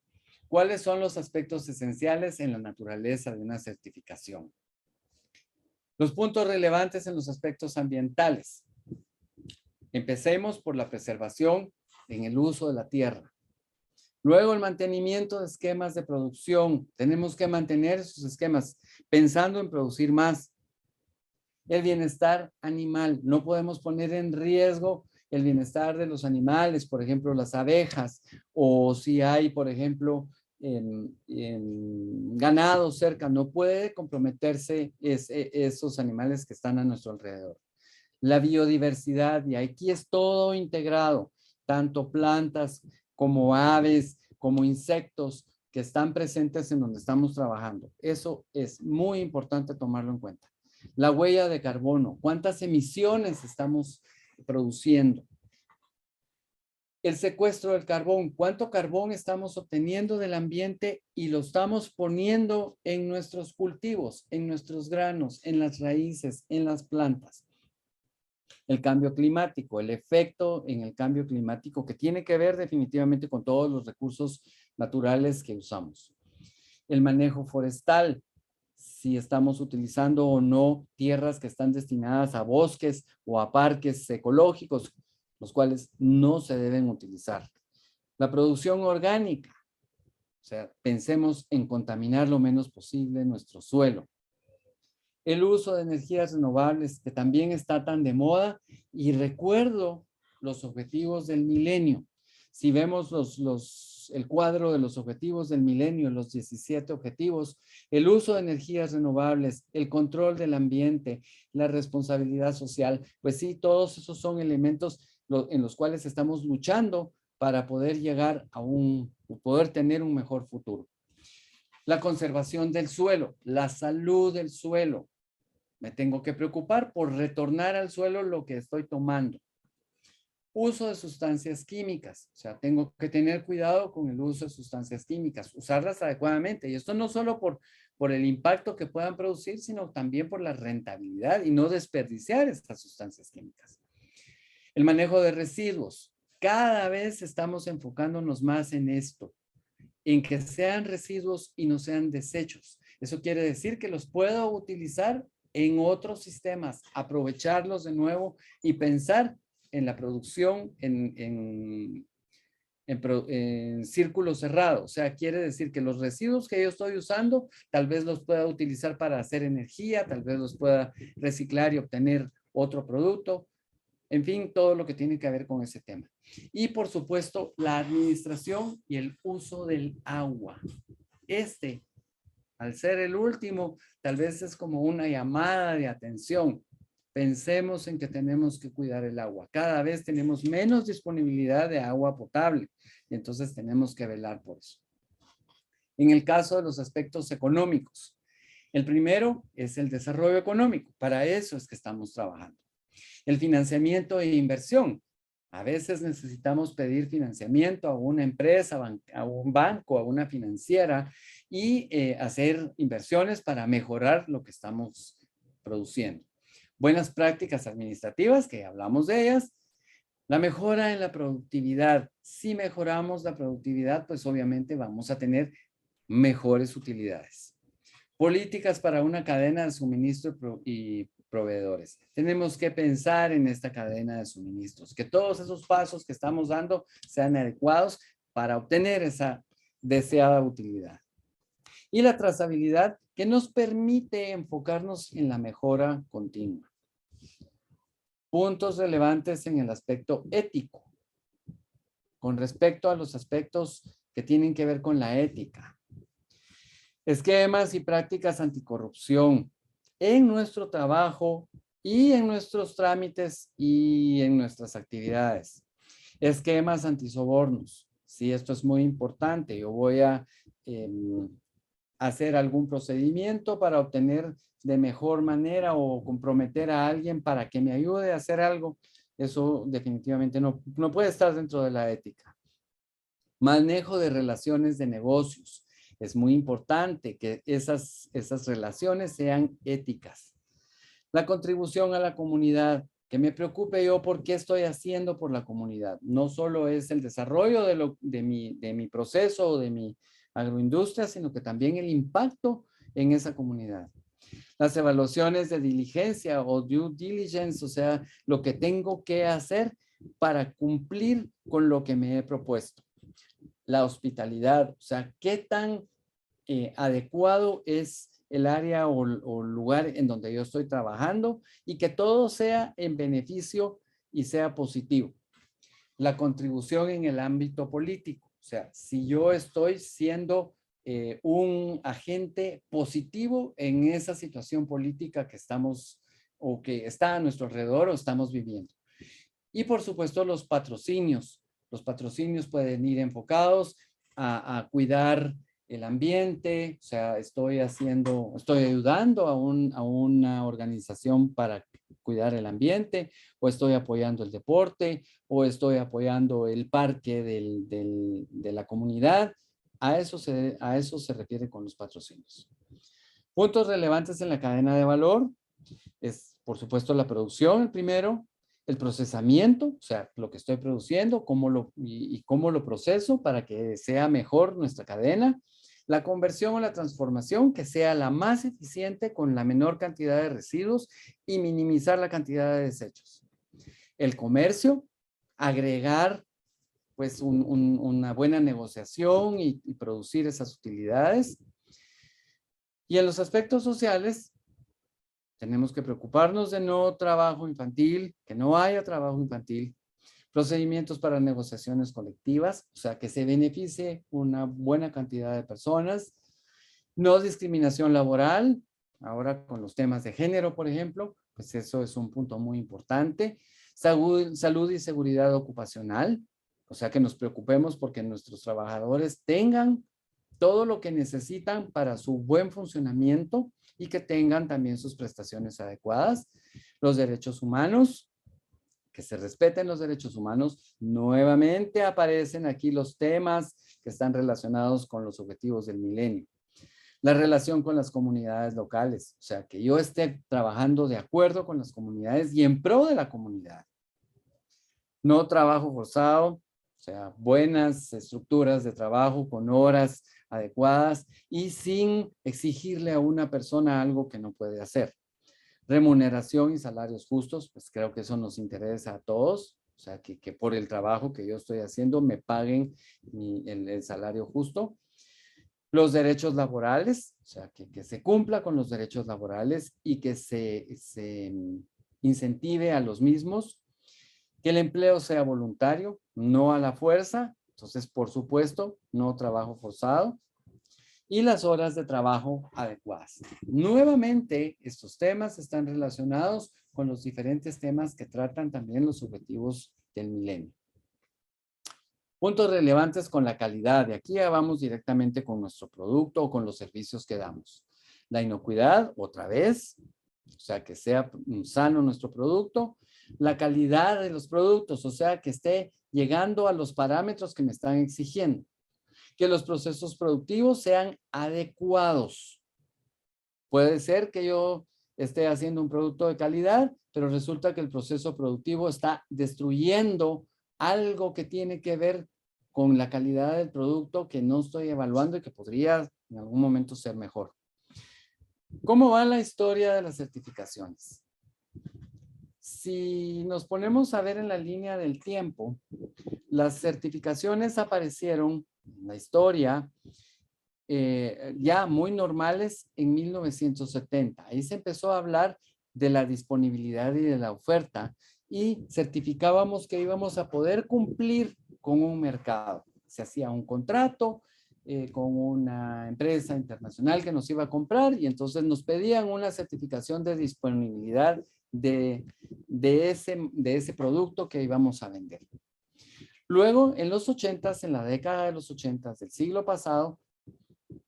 ¿cuáles son los aspectos esenciales en la naturaleza de una certificación? Los puntos relevantes en los aspectos ambientales. Empecemos por la preservación en el uso de la tierra. Luego el mantenimiento de esquemas de producción. Tenemos que mantener esos esquemas pensando en producir más. El bienestar animal. No podemos poner en riesgo el bienestar de los animales, por ejemplo, las abejas, o si hay, por ejemplo, ganado cerca, no puede comprometerse esos animales que están a nuestro alrededor. La biodiversidad, y aquí es todo integrado, tanto plantas como aves, como insectos que están presentes en donde estamos trabajando. Eso es muy importante tomarlo en cuenta. La huella de carbono, ¿cuántas emisiones estamos produciendo? El secuestro del carbón. ¿Cuánto carbón estamos obteniendo del ambiente y lo estamos poniendo en nuestros cultivos, en nuestros granos, en las raíces, en las plantas? El cambio climático, el efecto en el cambio climático que tiene que ver definitivamente con todos los recursos naturales que usamos. El manejo forestal, si estamos utilizando o no tierras que están destinadas a bosques o a parques ecológicos, los cuales no se deben utilizar. La producción orgánica, o sea, pensemos en contaminar lo menos posible nuestro suelo. El uso de energías renovables, que también está tan de moda, y recuerdo los objetivos del milenio. Si vemos el cuadro de los objetivos del milenio, los 17 objetivos, el uso de energías renovables, el control del ambiente, la responsabilidad social, pues sí, todos esos son elementos en los cuales estamos luchando para poder llegar a poder tener un mejor futuro. La conservación del suelo, la salud del suelo. Me tengo que preocupar por retornar al suelo lo que estoy tomando. Uso de sustancias químicas. O sea, tengo que tener cuidado con el uso de sustancias químicas, usarlas adecuadamente. Y esto no solo por el impacto que puedan producir, sino también por la rentabilidad y no desperdiciar estas sustancias químicas. El manejo de residuos. Cada vez estamos enfocándonos más en esto, en que sean residuos y no sean desechos. Eso quiere decir que los puedo utilizar en otros sistemas, aprovecharlos de nuevo y pensar en la producción en círculo cerrado. O sea, quiere decir que los residuos que yo estoy usando, tal vez los pueda utilizar para hacer energía, tal vez los pueda reciclar y obtener otro producto. En fin, todo lo que tiene que ver con ese tema. Y por supuesto, la administración y el uso del agua. Al ser el último, tal vez es como una llamada de atención. Pensemos en que tenemos que cuidar el agua. Cada vez tenemos menos disponibilidad de agua potable. Entonces tenemos que velar por eso. En el caso de los aspectos económicos, el primero es el desarrollo económico. Para eso es que estamos trabajando. El financiamiento e inversión. A veces necesitamos pedir financiamiento a una empresa, a un banco, a una financiera y hacer inversiones para mejorar lo que estamos produciendo. Buenas prácticas administrativas, que hablamos de ellas. La mejora en la productividad. Si mejoramos la productividad, pues obviamente vamos a tener mejores utilidades. Políticas para una cadena de suministro y proveedores. Tenemos que pensar en esta cadena de suministros, que todos esos pasos que estamos dando sean adecuados para obtener esa deseada utilidad. Y la trazabilidad, que nos permite enfocarnos en la mejora continua. Puntos relevantes en el aspecto ético, con respecto a los aspectos que tienen que ver con la ética. Esquemas y prácticas anticorrupción en nuestro trabajo y en nuestros trámites y en nuestras actividades. Esquemas antisobornos. Sí, esto es muy importante. Yo voy a hacer algún procedimiento para obtener de mejor manera o comprometer a alguien para que me ayude a hacer algo. Eso definitivamente no puede estar dentro de la ética. Manejo de relaciones de negocios. Es muy importante que esas relaciones sean éticas. La contribución a la comunidad, que me preocupe yo por qué estoy haciendo por la comunidad. No solo es el desarrollo de mi proceso o de mi agroindustria, sino que también el impacto en esa comunidad. Las evaluaciones de diligencia o due diligence, o sea, lo que tengo que hacer para cumplir con lo que me he propuesto. La hospitalidad, o sea, qué tan adecuado es el área o lugar en donde yo estoy trabajando y que todo sea en beneficio y sea positivo. La contribución en el ámbito político, o sea, si yo estoy siendo un agente positivo en esa situación política que estamos o que está a nuestro alrededor o estamos viviendo. Y por supuesto los patrocinios. Los patrocinios pueden ir enfocados a cuidar el ambiente, o sea, estoy ayudando a una organización para cuidar el ambiente, o estoy apoyando el deporte, o estoy apoyando el parque de la comunidad. A eso se refiere con los patrocinios. Puntos relevantes en la cadena de valor es, por supuesto, la producción, el primero, el procesamiento, o sea, lo que estoy produciendo, cómo lo proceso para que sea mejor nuestra cadena. La conversión o la transformación, que sea la más eficiente con la menor cantidad de residuos y minimizar la cantidad de desechos. El comercio, agregar pues una buena negociación y producir esas utilidades. Y en los aspectos sociales, tenemos que preocuparnos de no trabajo infantil, que no haya trabajo infantil, procedimientos para negociaciones colectivas, o sea, que se beneficie una buena cantidad de personas, no discriminación laboral, ahora con los temas de género, por ejemplo, pues eso es un punto muy importante, salud y seguridad ocupacional, o sea, que nos preocupemos porque nuestros trabajadores tengan todo lo que necesitan para su buen funcionamiento y que tengan también sus prestaciones adecuadas. Los derechos humanos, que se respeten los derechos humanos. Nuevamente aparecen aquí los temas que están relacionados con los objetivos del milenio. La relación con las comunidades locales, o sea, que yo esté trabajando de acuerdo con las comunidades y en pro de la comunidad. No trabajo forzado, o sea, buenas estructuras de trabajo con horas adecuadas y sin exigirle a una persona algo que no puede hacer. Remuneración y salarios justos, pues creo que eso nos interesa a todos, o sea, que por el trabajo que yo estoy haciendo me paguen el salario justo. Los derechos laborales, o sea, que se cumpla con los derechos laborales y que se incentive a los mismos. Que el empleo sea voluntario, no a la fuerza. Entonces, por supuesto, no trabajo forzado. Y las horas de trabajo adecuadas. Nuevamente, estos temas están relacionados con los diferentes temas que tratan también los objetivos del milenio. Puntos relevantes con la calidad. De aquí ya vamos directamente con nuestro producto o con los servicios que damos. La inocuidad, otra vez, o sea, que sea sano nuestro producto. La calidad de los productos, o sea, que esté llegando a los parámetros que me están exigiendo. Que los procesos productivos sean adecuados. Puede ser que yo esté haciendo un producto de calidad, pero resulta que el proceso productivo está destruyendo algo que tiene que ver con la calidad del producto que no estoy evaluando y que podría en algún momento ser mejor. ¿Cómo va la historia de las certificaciones? Si nos ponemos a ver en la línea del tiempo, las certificaciones aparecieron en la historia ya muy normales en 1970. Ahí se empezó a hablar de la disponibilidad y de la oferta y certificábamos que íbamos a poder cumplir con un mercado. Se hacía un contrato con una empresa internacional que nos iba a comprar y entonces nos pedían una certificación de disponibilidad de ese producto que íbamos a vender. Luego, en los 80s, en la década de los 80s del siglo pasado,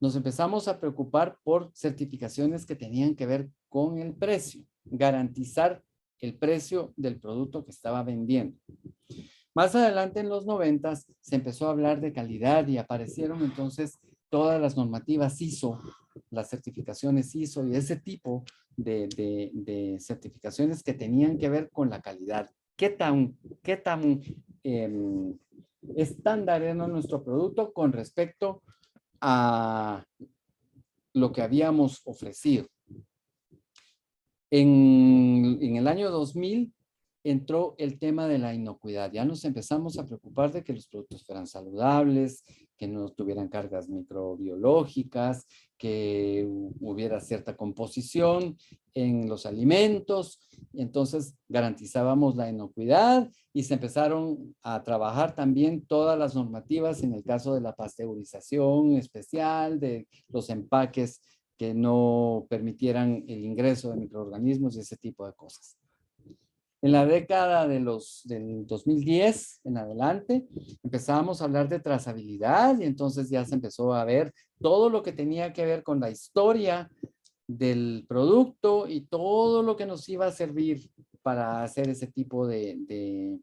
nos empezamos a preocupar por certificaciones que tenían que ver con el precio, garantizar el precio del producto que estaba vendiendo. Más adelante en los 90s se empezó a hablar de calidad y aparecieron entonces todas las normativas ISO, las certificaciones ISO y ese tipo de certificaciones que tenían que ver con la calidad. ¿Qué tan estándar era nuestro producto con respecto a lo que habíamos ofrecido? En el año 2000 entró el tema de la inocuidad. Ya nos empezamos a preocupar de que los productos fueran saludables, que no tuvieran cargas microbiológicas, que hubiera cierta composición en los alimentos. Entonces garantizábamos la inocuidad y se empezaron a trabajar también todas las normativas en el caso de la pasteurización especial, de los empaques que no permitieran el ingreso de microorganismos y ese tipo de cosas. En la década del 2010 en adelante, empezábamos a hablar de trazabilidad y entonces ya se empezó a ver todo lo que tenía que ver con la historia del producto y todo lo que nos iba a servir para hacer ese tipo de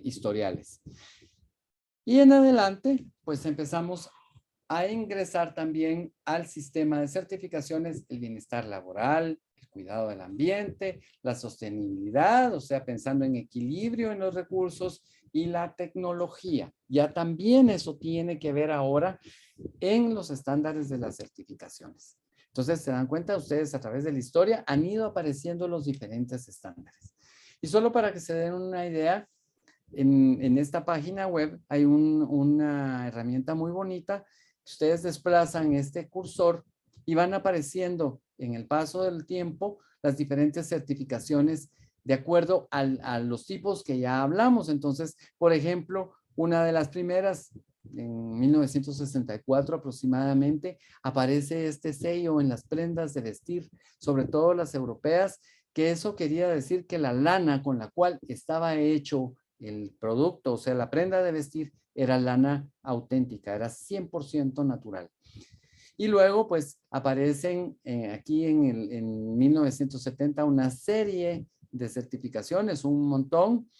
historiales. Y en adelante, pues empezamos a ingresar también al sistema de certificaciones el bienestar laboral, el cuidado del ambiente, la sostenibilidad, o sea, pensando en equilibrio en los recursos y la tecnología. Ya también eso tiene que ver ahora en los estándares de las certificaciones. Entonces, se dan cuenta ustedes a través de la historia, han ido apareciendo los diferentes estándares. Y solo para que se den una idea, en esta página web hay una herramienta muy bonita. Ustedes desplazan este cursor y van apareciendo en el paso del tiempo las diferentes certificaciones de acuerdo a los tipos que ya hablamos. Entonces, por ejemplo, una de las primeras, en 1964 aproximadamente, aparece este sello en las prendas de vestir, sobre todo las europeas, que eso quería decir que la lana con la cual estaba hecho el producto, o sea, la prenda de vestir, era lana auténtica, era 100% natural. Y luego, pues, aparecen aquí en 1970 una serie de certificaciones, un montón,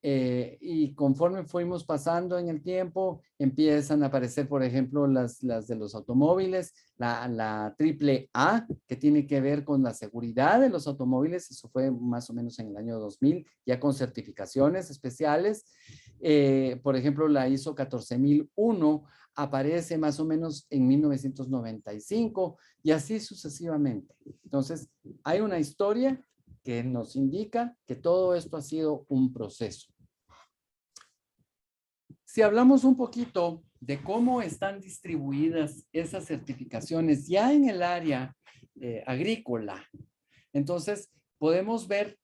y conforme fuimos pasando en el tiempo, empiezan a aparecer, por ejemplo, las de los automóviles, la triple A, que tiene que ver con la seguridad de los automóviles, eso fue más o menos en el año 2000, ya con certificaciones especiales. Por ejemplo, la ISO 14001 aparece más o menos en 1995 y así sucesivamente. Entonces, hay una historia que nos indica que todo esto ha sido un proceso. Si hablamos un poquito de cómo están distribuidas esas certificaciones ya en el área agrícola, entonces podemos ver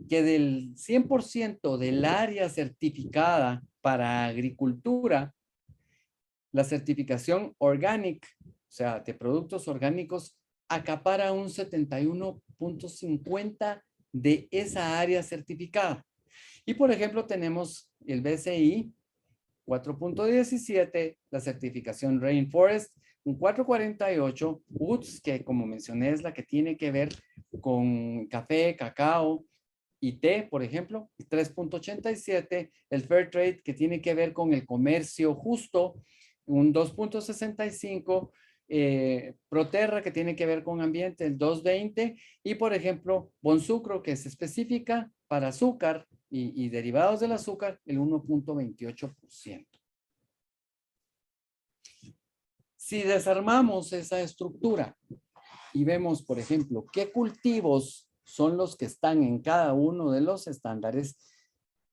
que del 100% del área certificada para agricultura, la certificación Organic, o sea, de productos orgánicos, acapara un 71.50 de esa área certificada. Y por ejemplo, tenemos el BCI 4.17, la certificación Rainforest, un 4.48, UTS, que como mencioné es la que tiene que ver con café, cacao y té, por ejemplo, 3.87, el Fair Trade, que tiene que ver con el comercio justo, un 2.65, Proterra, que tiene que ver con ambiente, el 2.20, y por ejemplo, Bonsucro, que se especifica para azúcar y derivados del azúcar, el 1.28%. Si desarmamos esa estructura y vemos, por ejemplo, qué cultivos son los que están en cada uno de los estándares,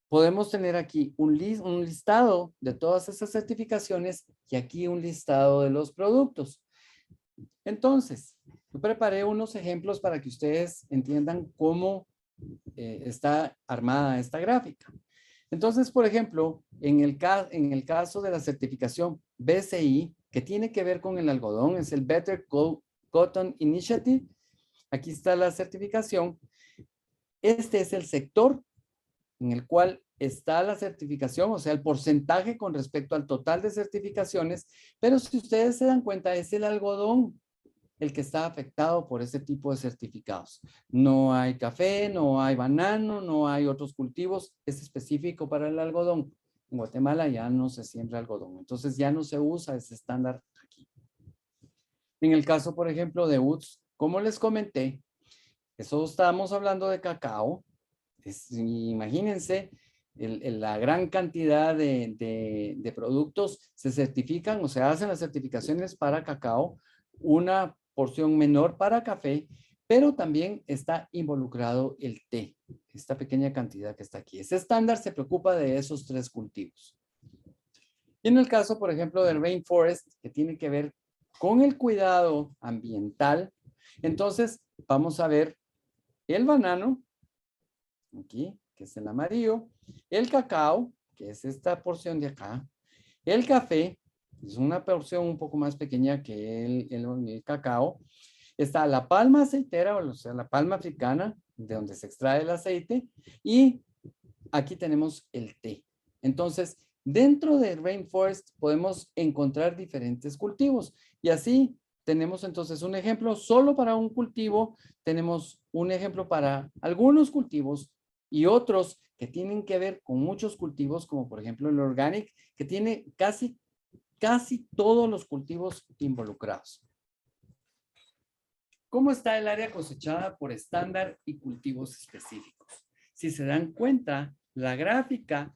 podemos tener aquí un listado de todas esas certificaciones y aquí un listado de los productos. Entonces, yo preparé unos ejemplos para que ustedes entiendan cómo está armada esta gráfica. Entonces, por ejemplo, en el caso de la certificación BCI, que tiene que ver con el algodón, es el Better Cotton Initiative. Aquí está la certificación. Este es el sector en el cual está la certificación, o sea, el porcentaje con respecto al total de certificaciones, pero si ustedes se dan cuenta, es el algodón el que está afectado por ese tipo de certificados. No hay café, no hay banano, no hay otros cultivos, es específico para el algodón. En Guatemala ya no se siembra algodón, entonces ya no se usa ese estándar aquí. En el caso, por ejemplo, de UTS, como les comenté, eso estábamos hablando de cacao. Imagínense la gran cantidad de productos se certifican o se hacen las certificaciones para cacao, una porción menor para café, pero también está involucrado el té, esta pequeña cantidad que está aquí. Ese estándar se preocupa de esos tres cultivos. Y en el caso, por ejemplo, del Rainforest, que tiene que ver con el cuidado ambiental, entonces vamos a ver el banano, aquí, que es el amarillo, el cacao, que es esta porción de acá, el café, es una porción un poco más pequeña que el cacao, está la palma aceitera, o sea, la palma africana, de donde se extrae el aceite, y aquí tenemos el té. Entonces, dentro de Rainforest podemos encontrar diferentes cultivos, y así tenemos entonces un ejemplo solo para un cultivo, tenemos un ejemplo para algunos cultivos y otros que tienen que ver con muchos cultivos, como por ejemplo el organic, que tiene casi todos los cultivos involucrados. ¿Cómo está el área cosechada por estándar y cultivos específicos? Si se dan cuenta, la gráfica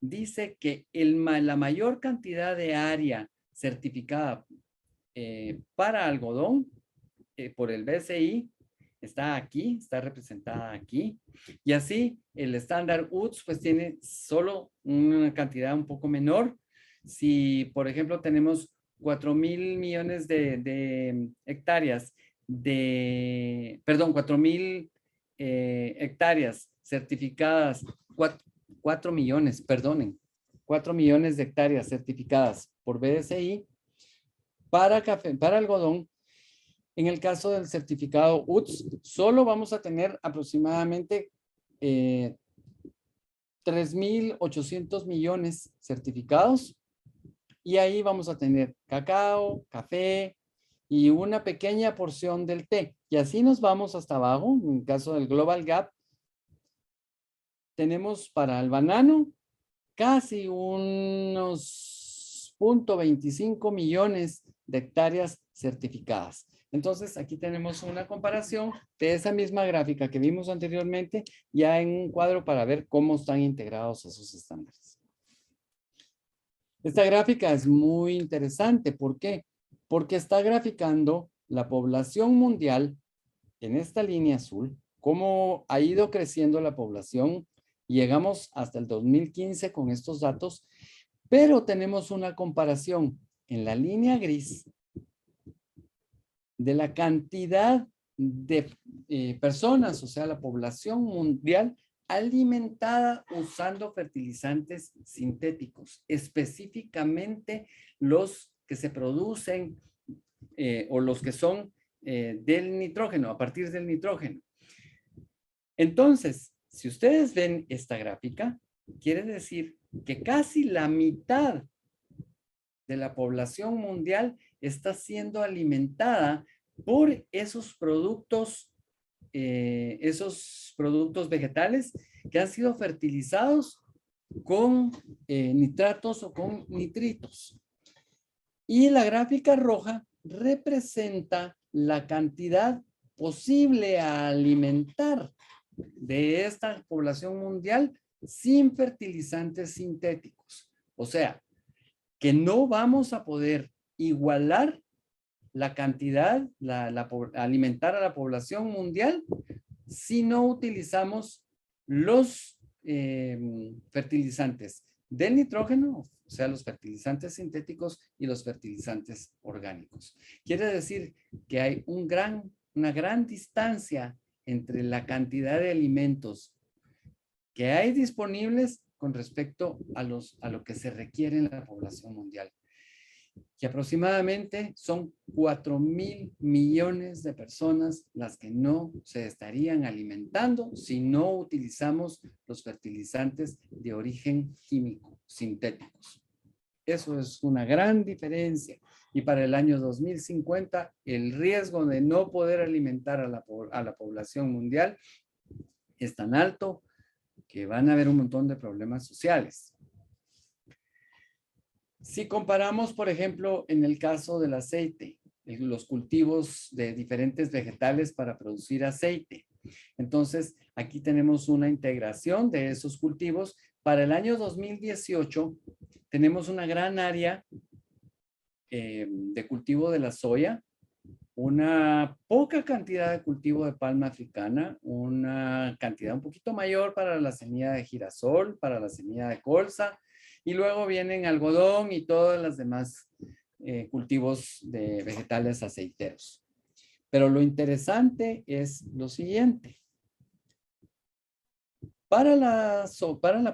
dice que la mayor cantidad de área certificada para algodón por el BCI está aquí, está representada aquí. Y así el estándar UTZ pues tiene solo una cantidad un poco menor. Si, por ejemplo, tenemos 4,000 millones de hectáreas perdón, 4,000 hectáreas certificadas, 4 millones, perdonen, 4 millones de hectáreas certificadas por BDSI para café, para algodón. En el caso del certificado UTZ, solo vamos a tener aproximadamente 3,800 millones certificados. Y ahí vamos a tener cacao, café y una pequeña porción del té. Y así nos vamos hasta abajo. En el caso del Global Gap, tenemos para el banano casi unos 0.25 millones de hectáreas certificadas. Entonces, aquí tenemos una comparación de esa misma gráfica que vimos anteriormente, ya en un cuadro para ver cómo están integrados esos estándares. Esta gráfica es muy interesante. ¿Por qué? Porque está graficando la población mundial en esta línea azul, cómo ha ido creciendo la población. Llegamos hasta el 2015 con estos datos, pero tenemos una comparación en la línea gris de la cantidad de personas, o sea, la población mundial alimentada usando fertilizantes sintéticos, específicamente los que se producen o los que son del nitrógeno, a partir del nitrógeno. Entonces, si ustedes ven esta gráfica, quiere decir que casi la mitad de la población mundial está siendo alimentada por esos productos vegetales que han sido fertilizados con nitratos o con nitritos. Y la gráfica roja representa la cantidad posible a alimentar de esta población mundial sin fertilizantes sintéticos. O sea, que no vamos a poder igualar la cantidad, alimentar a la población mundial si no utilizamos los fertilizantes del nitrógeno, o sea, los fertilizantes sintéticos y los fertilizantes orgánicos. Quiere decir que hay una gran distancia entre la cantidad de alimentos que hay disponibles con respecto a lo que se requiere en la población mundial. Que aproximadamente son 4,000 millones de personas las que no se estarían alimentando si no utilizamos los fertilizantes de origen químico sintéticos. Eso es una gran diferencia. Y para el año 2050, el riesgo de no poder alimentar a la población mundial es tan alto que van a haber un montón de problemas sociales. Si comparamos, por ejemplo, en el caso del aceite, los cultivos de diferentes vegetales para producir aceite. Entonces, aquí tenemos una integración de esos cultivos. Para el año 2018, tenemos una gran área de cultivo de la soya, una poca cantidad de cultivo de palma africana, una cantidad un poquito mayor para la semilla de girasol, para la semilla de colza, y luego vienen algodón y todos los demás cultivos de vegetales aceiteros. Pero lo interesante es lo siguiente. Para la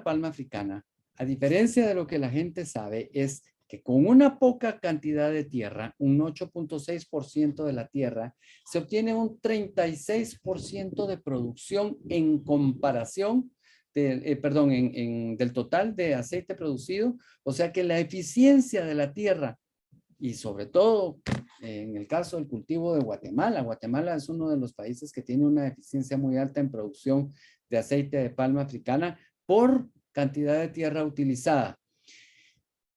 palma africana, a diferencia de lo que la gente sabe, es que con una poca cantidad de tierra, un 8.6% de la tierra, se obtiene un 36% de producción en comparación del total de aceite producido. O sea que la eficiencia de la tierra y sobre todo en el caso del cultivo de Guatemala. Guatemala es uno de los países que tiene una eficiencia muy alta en producción de aceite de palma africana por cantidad de tierra utilizada.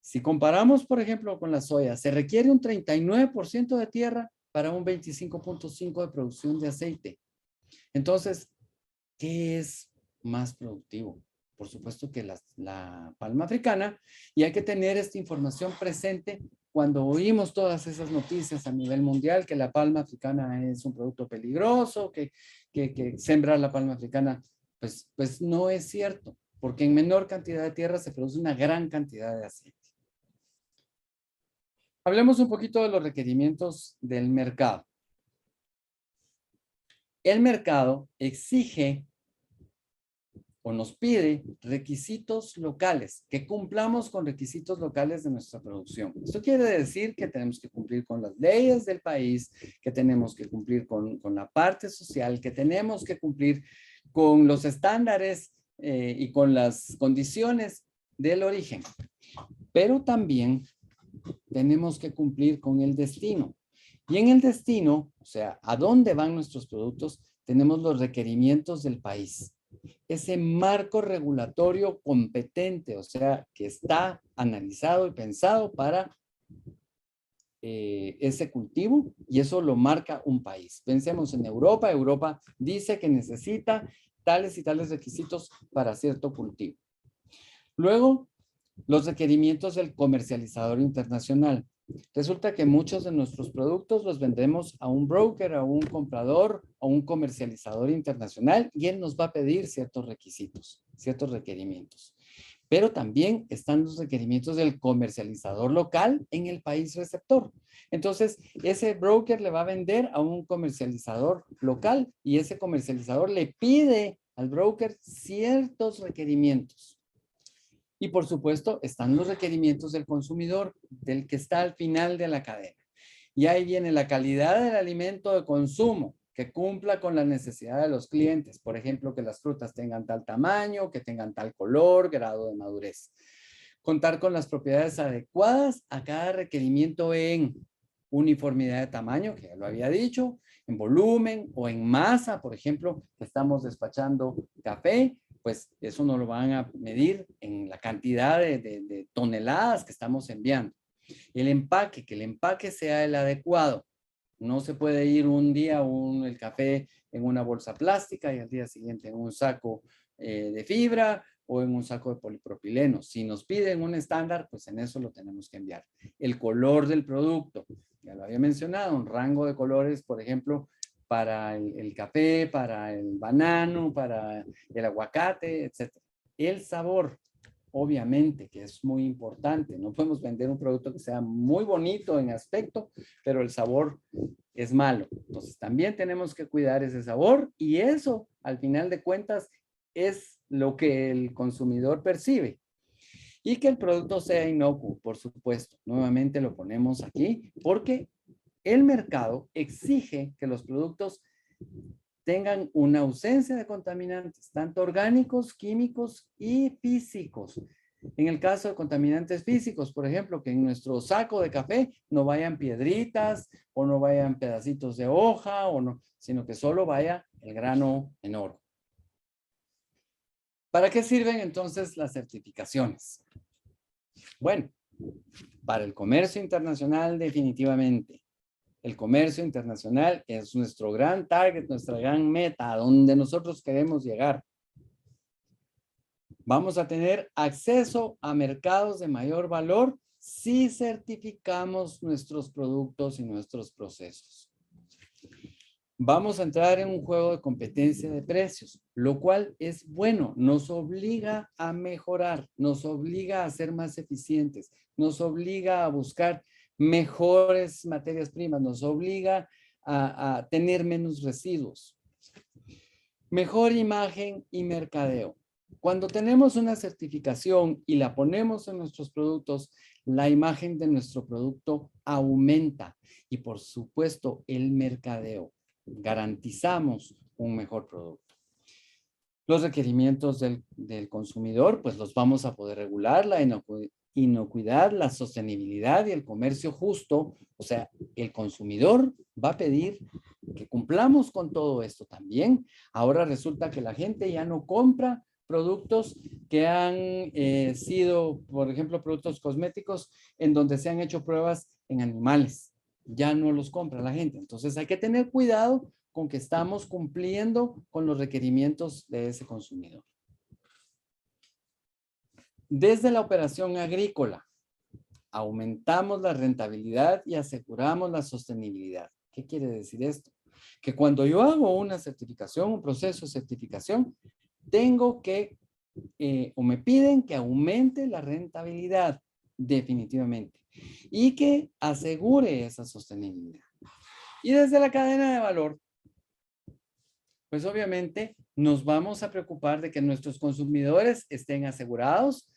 Si comparamos, por ejemplo, con la soya, se requiere un 39% de tierra para un 25.5% de producción de aceite. Entonces, ¿qué es más productivo? Por supuesto que la palma africana, y hay que tener esta información presente cuando oímos todas esas noticias a nivel mundial, que la palma africana es un producto peligroso, que sembrar la palma africana, pues no es cierto, porque en menor cantidad de tierra se produce una gran cantidad de aceite. Hablemos un poquito de los requerimientos del mercado. El mercado exige o nos pide requisitos locales, que cumplamos con requisitos locales de nuestra producción. Esto quiere decir que tenemos que cumplir con las leyes del país, que tenemos que cumplir con la parte social, que tenemos que cumplir con los estándares y con las condiciones del origen. Pero también tenemos que cumplir con el destino. Y en el destino, o sea, a dónde van nuestros productos, tenemos los requerimientos del país. Ese marco regulatorio competente, o sea, que está analizado y pensado para ese cultivo, y eso lo marca un país. Pensemos en Europa. Europa dice que necesita tales y tales requisitos para cierto cultivo. Luego, los requerimientos del comercializador internacional. Resulta que muchos de nuestros productos los vendemos a un broker, a un comprador, a un comercializador internacional, y él nos va a pedir ciertos requisitos, ciertos requerimientos. Pero también están los requerimientos del comercializador local en el país receptor. Entonces, ese broker le va a vender a un comercializador local y ese comercializador le pide al broker ciertos requerimientos. Y por supuesto, están los requerimientos del consumidor, del que está al final de la cadena. Y ahí viene la calidad del alimento de consumo, que cumpla con la necesidad de los clientes. Por ejemplo, que las frutas tengan tal tamaño, que tengan tal color, grado de madurez. Contar con las propiedades adecuadas a cada requerimiento en uniformidad de tamaño, que ya lo había dicho, en volumen o en masa. Por ejemplo, estamos despachando café, pues eso nos lo van a medir en la cantidad de toneladas que estamos enviando. El empaque, que el empaque sea el adecuado. No se puede ir un día el café en una bolsa plástica y al día siguiente en un saco de fibra o en un saco de polipropileno. Si nos piden un estándar, pues en eso lo tenemos que enviar. El color del producto, ya lo había mencionado, un rango de colores, por ejemplo, para el café, para el banano, para el aguacate, etc. El sabor, obviamente, que es muy importante. No podemos vender un producto que sea muy bonito en aspecto, pero el sabor es malo. Entonces, también tenemos que cuidar ese sabor y eso, al final de cuentas, es lo que el consumidor percibe. Y que el producto sea inocuo, por supuesto. Nuevamente lo ponemos aquí porque el mercado exige que los productos tengan una ausencia de contaminantes, tanto orgánicos, químicos y físicos. En el caso de contaminantes físicos, por ejemplo, que en nuestro saco de café no vayan piedritas o no vayan pedacitos de hoja, sino que solo vaya el grano en oro. ¿Para qué sirven entonces las certificaciones? Bueno, para el comercio internacional definitivamente. El comercio internacional es nuestro gran target, nuestra gran meta, a donde nosotros queremos llegar. Vamos a tener acceso a mercados de mayor valor si certificamos nuestros productos y nuestros procesos. Vamos a entrar en un juego de competencia de precios, lo cual es bueno, nos obliga a mejorar, nos obliga a ser más eficientes, nos obliga a buscar mejores materias primas, nos obliga a tener menos residuos. Mejor imagen y mercadeo. Cuando tenemos una certificación y la ponemos en nuestros productos, la imagen de nuestro producto aumenta y por supuesto el mercadeo. Garantizamos un mejor producto. Los requerimientos del consumidor, pues los vamos a poder regular. inocuidad, la sostenibilidad y el comercio justo. O sea, el consumidor va a pedir que cumplamos con todo esto también. Ahora resulta que la gente ya no compra productos que han sido, por ejemplo, productos cosméticos en donde se han hecho pruebas en animales. Ya no los compra la gente. Entonces hay que tener cuidado con que estamos cumpliendo con los requerimientos de ese consumidor. Desde la operación agrícola, aumentamos la rentabilidad y aseguramos la sostenibilidad. ¿Qué quiere decir esto? Que cuando yo hago una certificación, un proceso de certificación, tengo que, o me piden que aumente la rentabilidad, definitivamente, y que asegure esa sostenibilidad. Y desde la cadena de valor, pues obviamente nos vamos a preocupar de que nuestros consumidores estén asegurados,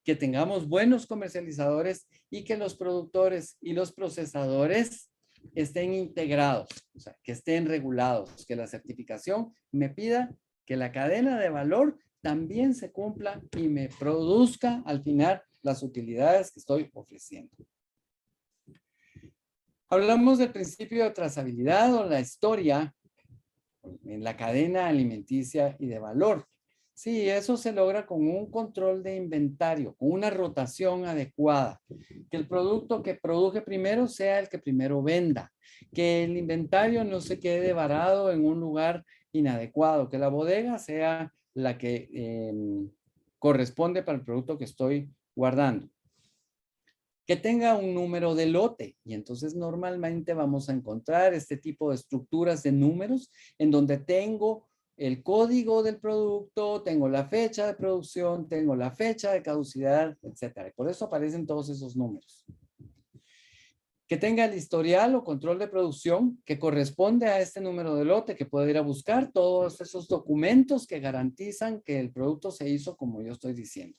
que tengamos buenos comercializadores y que los productores y los procesadores estén integrados, o sea, que estén regulados, que la certificación me pida que la cadena de valor también se cumpla y me produzca al final las utilidades que estoy ofreciendo. Hablamos del principio de trazabilidad o la historia en la cadena alimenticia y de valor. Sí, eso se logra con un control de inventario, con una rotación adecuada. Que el producto que produje primero sea el que primero venda. Que el inventario no se quede varado en un lugar inadecuado. Que la bodega sea la que corresponde para el producto que estoy guardando. Que tenga un número de lote. Y entonces normalmente vamos a encontrar este tipo de estructuras de números en donde tengo el código del producto, tengo la fecha de producción, tengo la fecha de caducidad, etcétera. Y por eso aparecen todos esos números. Que tenga el historial o control de producción que corresponde a este número de lote, que puedo ir a buscar todos esos documentos que garantizan que el producto se hizo como yo estoy diciendo.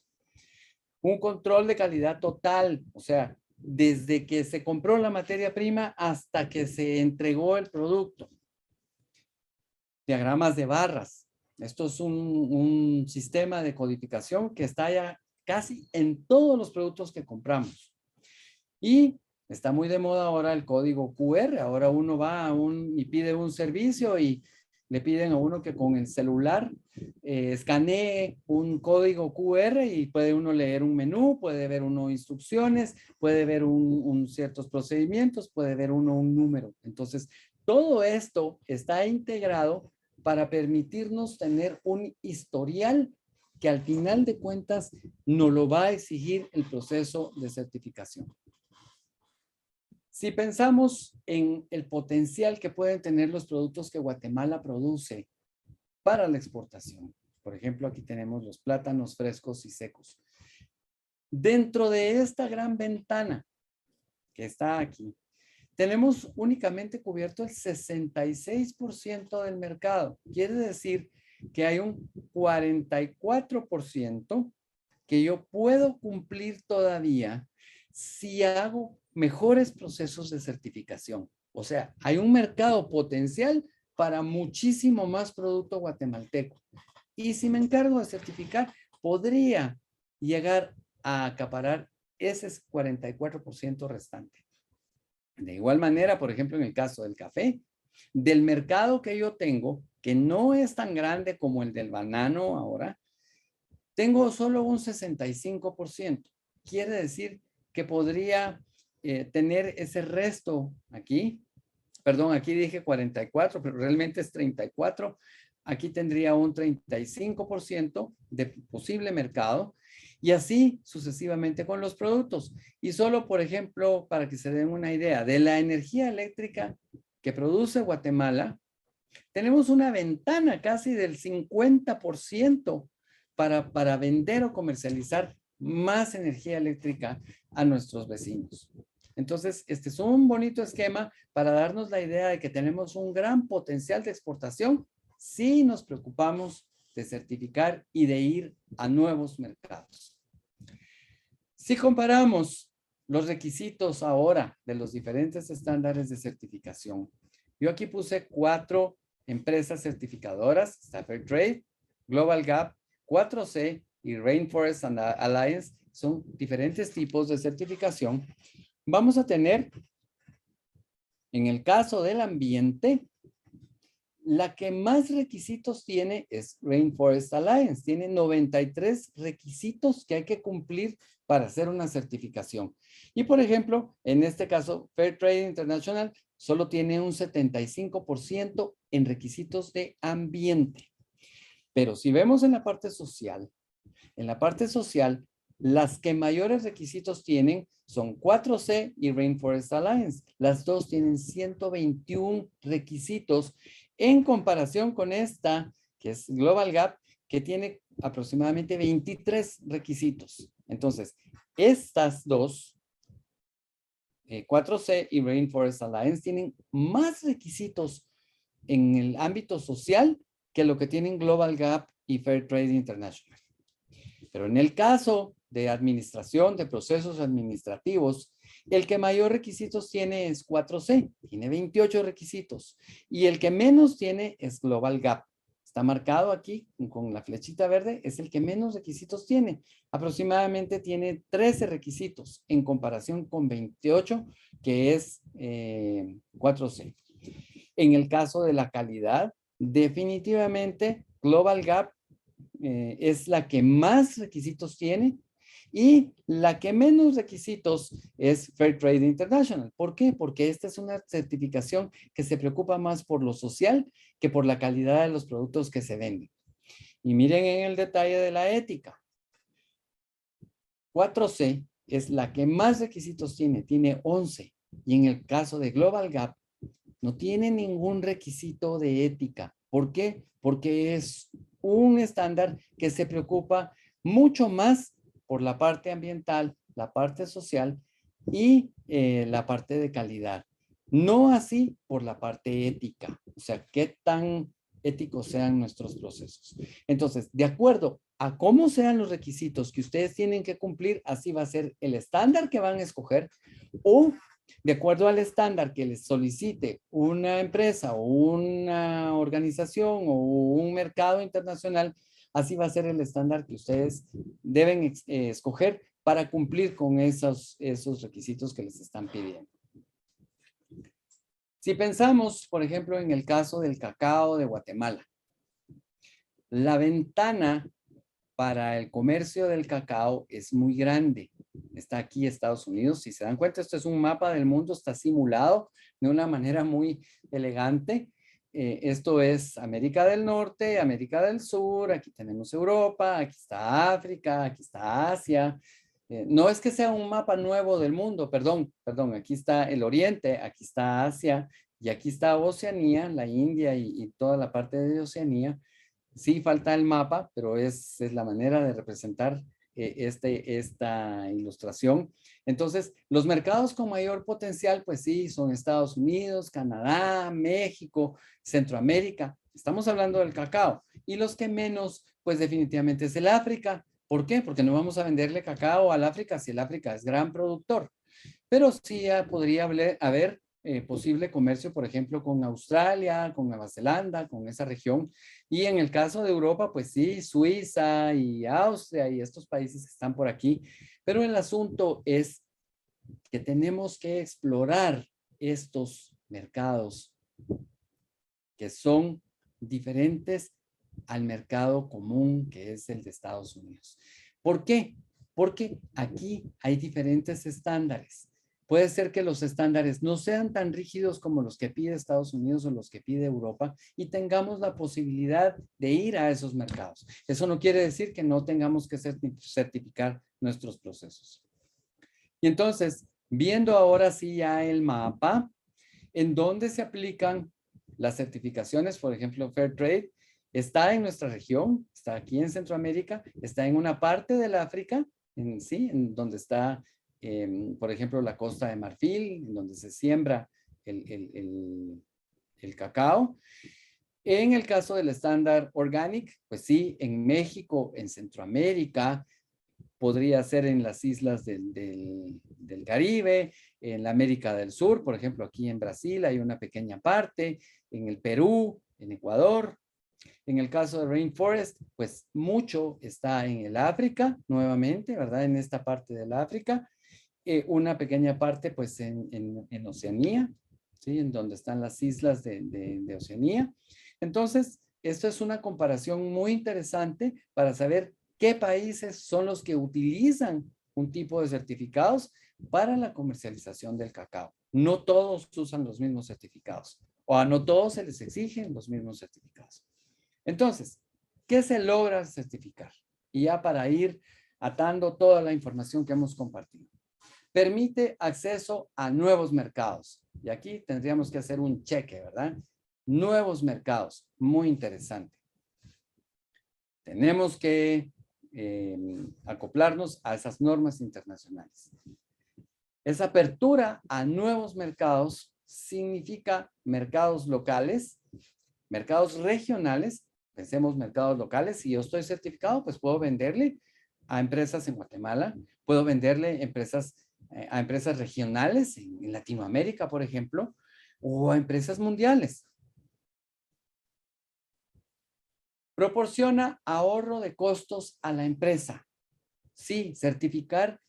Un control de calidad total, o sea, desde que se compró la materia prima hasta que se entregó el producto. Diagramas de barras. Esto es un sistema de codificación que está ya casi en todos los productos que compramos. Y está muy de moda ahora el código QR. Ahora uno va y pide un servicio y le piden a uno que con el celular escanee un código QR y puede uno leer un menú, puede ver uno instrucciones, puede ver ciertos procedimientos, puede ver uno un número. Entonces, todo esto está integrado para permitirnos tener un historial que al final de cuentas nos lo va a exigir el proceso de certificación. Si pensamos en el potencial que pueden tener los productos que Guatemala produce para la exportación, por ejemplo, aquí tenemos los plátanos frescos y secos. Dentro de esta gran ventana que está aquí, tenemos únicamente cubierto el 66% del mercado. Quiere decir que hay un 44% que yo puedo cumplir todavía si hago mejores procesos de certificación. O sea, hay un mercado potencial para muchísimo más producto guatemalteco. Y si me encargo de certificar, podría llegar a acaparar ese 44% restante. De igual manera, por ejemplo, en el caso del café, del mercado que yo tengo, que no es tan grande como el del banano ahora, tengo solo un 65%. Quiere decir que podría tener ese resto aquí. Perdón, aquí dije 44, pero realmente es 34. Aquí tendría un 35% de posible mercado y así sucesivamente con los productos. Y solo, por ejemplo, para que se den una idea, de la energía eléctrica que produce Guatemala, tenemos una ventana casi del 50% para vender o comercializar más energía eléctrica a nuestros vecinos. Entonces, este es un bonito esquema para darnos la idea de que tenemos un gran potencial de exportación si nos preocupamos de certificar y de ir a nuevos mercados. Si comparamos los requisitos ahora de los diferentes estándares de certificación, yo aquí puse 4 empresas certificadoras, Fair Trade, Global Gap, 4C y Rainforest Alliance, son diferentes tipos de certificación, vamos a tener, en el caso del ambiente, la que más requisitos tiene es Rainforest Alliance. Tiene 93 requisitos que hay que cumplir para hacer una certificación. Y por ejemplo, en este caso, Fair Trade International solo tiene un 75% en requisitos de ambiente. Pero si vemos en la parte social, las que mayores requisitos tienen son 4C y Rainforest Alliance. Las dos tienen 121 requisitos en comparación con esta, que es Global Gap, que tiene aproximadamente 23 requisitos. Entonces, estas dos, 4C y Rainforest Alliance, tienen más requisitos en el ámbito social que lo que tienen Global Gap y Fair Trade International. Pero en el caso de administración de procesos administrativos, el que mayor requisitos tiene es 4C, tiene 28 requisitos. Y el que menos tiene es Global Gap. Está marcado aquí con la flechita verde, es el que menos requisitos tiene. Aproximadamente tiene 13 requisitos en comparación con 28, que es 4C. En el caso de la calidad, definitivamente Global Gap es la que más requisitos tiene y la que menos requisitos es Fair Trade International. ¿Por qué? Porque esta es una certificación que se preocupa más por lo social que por la calidad de los productos que se venden. Y miren en el detalle de la ética. 4C es la que más requisitos tiene 11. Y en el caso de Global Gap, no tiene ningún requisito de ética. ¿Por qué? Porque es un estándar que se preocupa mucho más por la parte ambiental, la parte social y la parte de calidad. No así por la parte ética. O sea, qué tan éticos sean nuestros procesos. Entonces, de acuerdo a cómo sean los requisitos que ustedes tienen que cumplir, así va a ser el estándar que van a escoger o de acuerdo al estándar que les solicite una empresa o una organización o un mercado internacional, así va a ser el estándar que ustedes deben escoger para cumplir con esos requisitos que les están pidiendo. Si pensamos, por ejemplo, en el caso del cacao de Guatemala, la ventana para el comercio del cacao es muy grande. Está aquí Estados Unidos. Si se dan cuenta, esto es un mapa del mundo, está simulado de una manera muy elegante. Esto es América del Norte, América del Sur, aquí tenemos Europa, aquí está África, aquí está Asia. No es que sea un mapa nuevo del mundo, perdón, aquí está el Oriente, aquí está Asia y aquí está Oceanía, la India y toda la parte de Oceanía. Sí falta el mapa, pero es la manera de representar esta ilustración. Entonces, los mercados con mayor potencial, pues sí, son Estados Unidos, Canadá, México, Centroamérica. Estamos hablando del cacao. Y los que menos, pues definitivamente es el África. ¿Por qué? Porque no vamos a venderle cacao al África si el África es gran productor. Pero sí podría haber posible comercio, por ejemplo, con Australia, con Nueva Zelanda, con esa región. Y en el caso de Europa, pues sí, Suiza y Austria y estos países que están por aquí. Pero el asunto es que tenemos que explorar estos mercados que son diferentes al mercado común que es el de Estados Unidos. ¿Por qué? Porque aquí hay diferentes estándares. Puede ser que los estándares no sean tan rígidos como los que pide Estados Unidos o los que pide Europa y tengamos la posibilidad de ir a esos mercados. Eso no quiere decir que no tengamos que certificar nuestros procesos. Y entonces, viendo ahora sí ya el mapa, en donde se aplican las certificaciones, por ejemplo, Fair Trade, está en nuestra región, está aquí en Centroamérica, está en una parte del África, en donde está, por ejemplo, la Costa de Marfil, en donde se siembra el cacao. En el caso del estándar Organic, pues sí, en México, en Centroamérica, podría ser en las islas del Caribe, en la América del Sur, por ejemplo, aquí en Brasil hay una pequeña parte, en el Perú, en Ecuador. En el caso de Rainforest, pues mucho está en el África, nuevamente, ¿verdad? En esta parte del África. Una pequeña parte, pues, en Oceanía, ¿sí? En donde están las islas de Oceanía. Entonces, esto es una comparación muy interesante para saber qué países son los que utilizan un tipo de certificados para la comercialización del cacao. No todos usan los mismos certificados, o a no todos se les exigen los mismos certificados. Entonces, ¿qué se logra certificar? Y ya para ir atando toda la información que hemos compartido. Permite acceso a nuevos mercados. Y aquí tendríamos que hacer un cheque, ¿verdad? Nuevos mercados, muy interesante. Tenemos que acoplarnos a esas normas internacionales. Esa apertura a nuevos mercados significa mercados locales, mercados regionales. Pensemos mercados locales. Si yo estoy certificado, pues puedo venderle a empresas en Guatemala, puedo venderle a empresas regionales en Latinoamérica, por ejemplo, o a empresas mundiales. Proporciona ahorro de costos a la empresa. Sí, certificar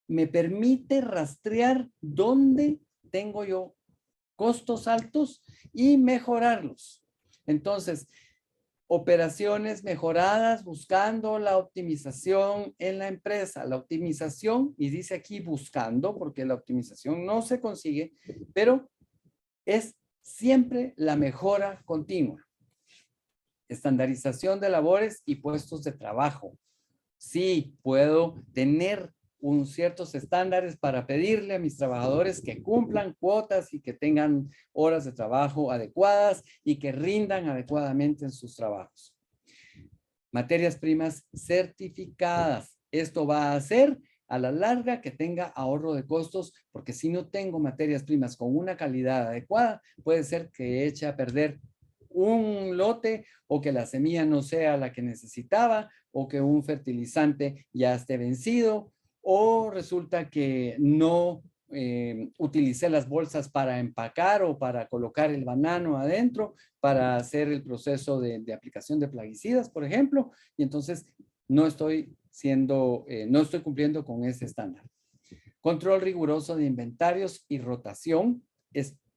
me permite rastrear dónde tengo yo costos altos y mejorarlos. Entonces, operaciones mejoradas buscando la optimización en la empresa. La optimización, y dice aquí buscando, porque la optimización no se consigue, pero es siempre la mejora continua. Estandarización de labores y puestos de trabajo. Sí, puedo tener ciertos estándares para pedirle a mis trabajadores que cumplan cuotas y que tengan horas de trabajo adecuadas y que rindan adecuadamente en sus trabajos. Materias primas certificadas. Esto va a hacer a la larga que tenga ahorro de costos, porque si no tengo materias primas con una calidad adecuada, puede ser que eche a perder un lote o que la semilla no sea la que necesitaba o que un fertilizante ya esté vencido o resulta que no utilicé las bolsas para empacar o para colocar el banano adentro para hacer el proceso de aplicación de plaguicidas, por ejemplo, y entonces no estoy cumpliendo con ese estándar. Control riguroso de inventarios y rotación.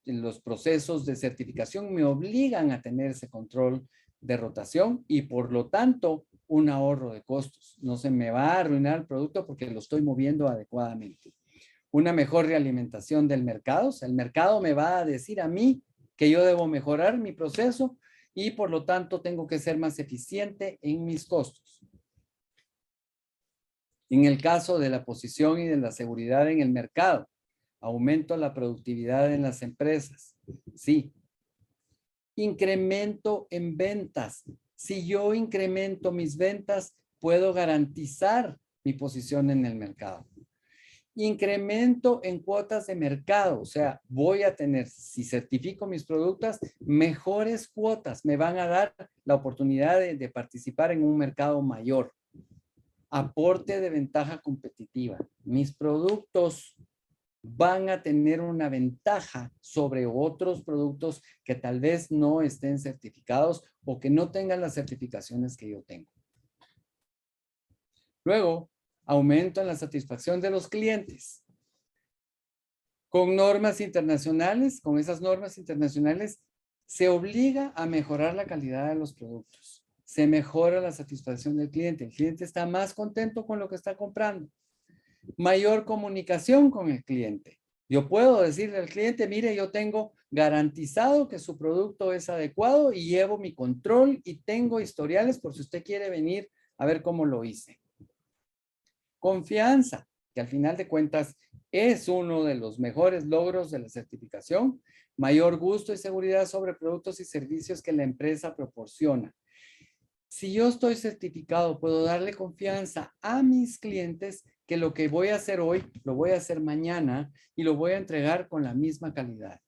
Los procesos de certificación me obligan a tener ese control de rotación y por lo tanto un ahorro de costos. No se me va a arruinar el producto porque lo estoy moviendo adecuadamente. Una mejor realimentación del mercado. O sea, el mercado me va a decir a mí que yo debo mejorar mi proceso y por lo tanto tengo que ser más eficiente en mis costos. En el caso de la posición y de la seguridad en el mercado, aumento la productividad en las empresas. Sí. Incremento en ventas. Si yo incremento mis ventas, puedo garantizar mi posición en el mercado. Incremento en cuotas de mercado, o sea, voy a tener, si certifico mis productos, mejores cuotas, me van a dar la oportunidad de participar en un mercado mayor. Aporte de ventaja competitiva. Mis productos van a tener una ventaja sobre otros productos que tal vez no estén certificados o que no tengan las certificaciones que yo tengo. Luego, aumento en la satisfacción de los clientes. Con normas internacionales, con esas normas internacionales, se obliga a mejorar la calidad de los productos. Se mejora la satisfacción del cliente. El cliente está más contento con lo que está comprando. Mayor comunicación con el cliente. Yo puedo decirle al cliente, mire, yo tengo garantizado que su producto es adecuado y llevo mi control y tengo historiales por si usted quiere venir a ver cómo lo hice. Confianza, que al final de cuentas es uno de los mejores logros de la certificación. Mayor gusto y seguridad sobre productos y servicios que la empresa proporciona. Si yo estoy certificado, puedo darle confianza a mis clientes que lo que voy a hacer hoy, lo voy a hacer mañana y lo voy a entregar con la misma calidad.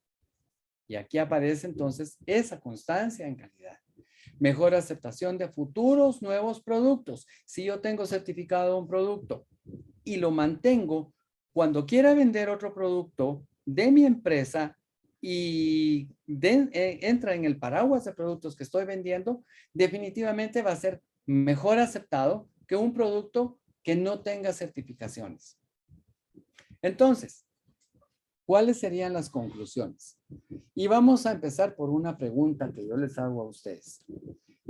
Y aquí aparece entonces esa constancia en calidad. Mejor aceptación de futuros nuevos productos. Si yo tengo certificado un producto y lo mantengo, cuando quiera vender otro producto de mi empresa, y entra en el paraguas de productos que estoy vendiendo, definitivamente va a ser mejor aceptado que un producto que no tenga certificaciones. Entonces, ¿cuáles serían las conclusiones? Y vamos a empezar por una pregunta que yo les hago a ustedes.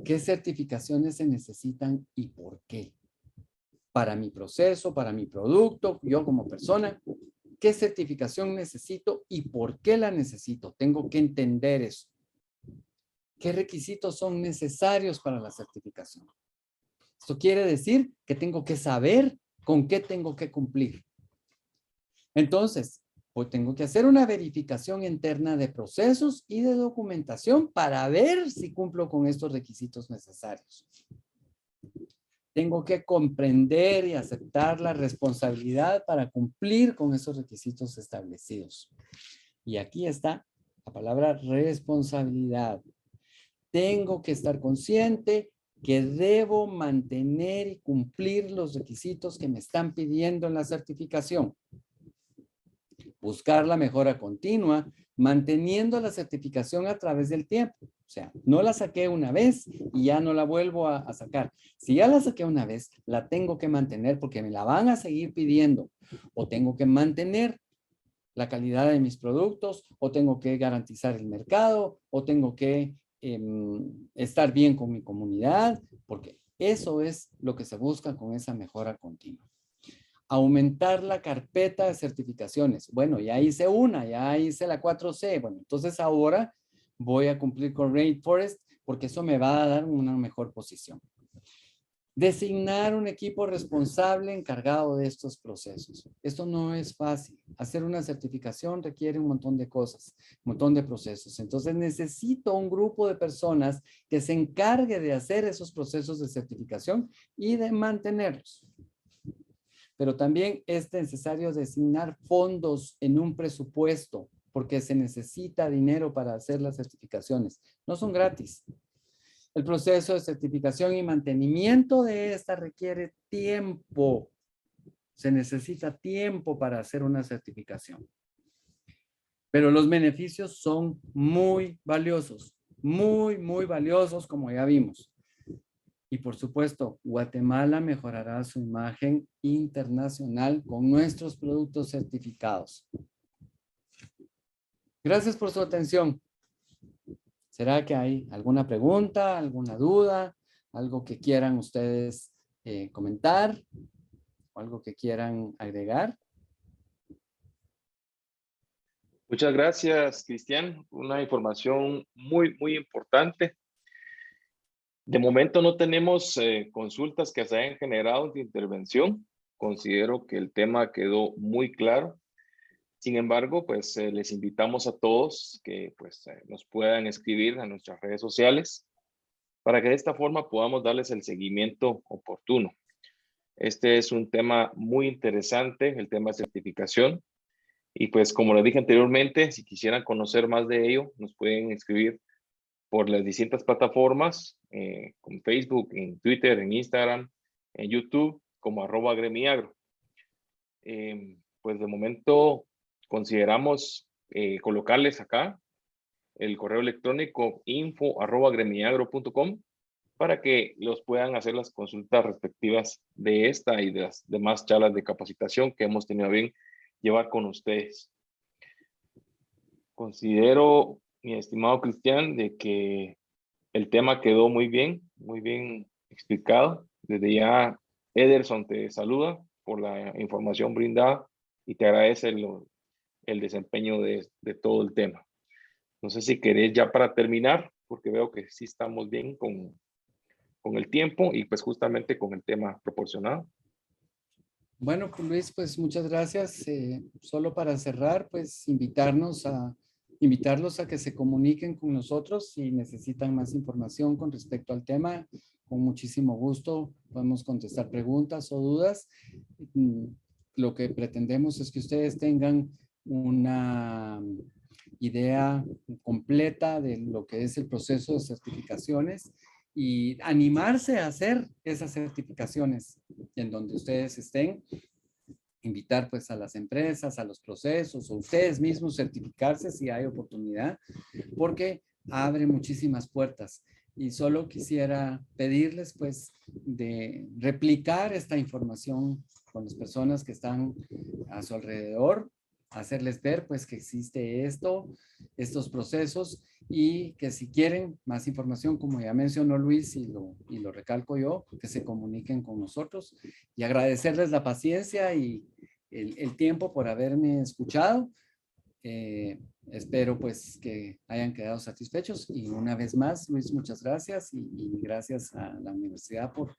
¿Qué certificaciones se necesitan y por qué? Para mi proceso, para mi producto, yo como persona, ¿qué certificación necesito y por qué la necesito? Tengo que entender eso. ¿Qué requisitos son necesarios para la certificación? Esto quiere decir que tengo que saber con qué tengo que cumplir. Entonces, pues tengo que hacer una verificación interna de procesos y de documentación para ver si cumplo con estos requisitos necesarios. Tengo que comprender y aceptar la responsabilidad para cumplir con esos requisitos establecidos. Y aquí está la palabra responsabilidad. Tengo que estar consciente que debo mantener y cumplir los requisitos que me están pidiendo en la certificación. Buscar la mejora continua, manteniendo la certificación a través del tiempo. O sea, no la saqué una vez y ya no la vuelvo a sacar. Si ya la saqué una vez, la tengo que mantener porque me la van a seguir pidiendo. O tengo que mantener la calidad de mis productos, o tengo que garantizar el mercado, o tengo que estar bien con mi comunidad, porque eso es lo que se busca con esa mejora continua. Aumentar la carpeta de certificaciones. Bueno, ya hice una, ya hice la 4C. Bueno, entonces ahora voy a cumplir con Rainforest porque eso me va a dar una mejor posición. Designar un equipo responsable encargado de estos procesos. Esto no es fácil. Hacer una certificación requiere un montón de cosas, un montón de procesos. Entonces necesito un grupo de personas que se encargue de hacer esos procesos de certificación y de mantenerlos. Pero también es necesario designar fondos en un presupuesto porque se necesita dinero para hacer las certificaciones. No son gratis. El proceso de certificación y mantenimiento de esta requiere tiempo. Se necesita tiempo para hacer una certificación. Pero los beneficios son muy valiosos, muy valiosos, como ya vimos. Y por supuesto, Guatemala mejorará su imagen internacional con nuestros productos certificados. Gracias por su atención. ¿Será que hay alguna pregunta, alguna duda, algo que quieran ustedes comentar o algo que quieran agregar? Muchas gracias, Cristian. Una información muy importante. De momento no tenemos consultas que se hayan generado de intervención. Considero que el tema quedó muy claro. Sin embargo, pues les invitamos a todos que pues nos puedan escribir a nuestras redes sociales para que de esta forma podamos darles el seguimiento oportuno. Este es un tema muy interesante, el tema de certificación. Y pues como les dije anteriormente, si quisieran conocer más de ello, nos pueden escribir por las distintas plataformas, como Facebook, en Twitter, en Instagram, en YouTube, como @gremiagro. Pues de momento consideramos colocarles acá el correo electrónico info@gremiagro.com para que los puedan hacer las consultas respectivas de esta y de las demás charlas de capacitación que hemos tenido bien llevar con ustedes. Considero, mi estimado Cristian, de que el tema quedó muy bien explicado. Desde ya, Ederson te saluda por la información brindada y te agradece el desempeño de todo el tema. No sé si querés ya para terminar, porque veo que sí estamos bien con el tiempo y pues justamente con el tema proporcionado. Bueno, pues Luis, pues muchas gracias. Solo para cerrar, pues invitarlos a que se comuniquen con nosotros si necesitan más información con respecto al tema. Con muchísimo gusto podemos contestar preguntas o dudas. Lo que pretendemos es que ustedes tengan una idea completa de lo que es el proceso de certificaciones y animarse a hacer esas certificaciones en donde ustedes estén. invitar pues a las empresas, a los procesos, o ustedes mismos certificarse si hay oportunidad, porque abre muchísimas puertas. Y solo quisiera pedirles pues de replicar esta información con las personas que están a su alrededor, hacerles ver pues que existe estos procesos, y que si quieren más información, como ya mencionó Luis y lo recalco yo, que se comuniquen con nosotros, y agradecerles la paciencia y el tiempo por haberme escuchado. Espero pues que hayan quedado satisfechos, y una vez más, Luis, muchas gracias, y gracias a la universidad por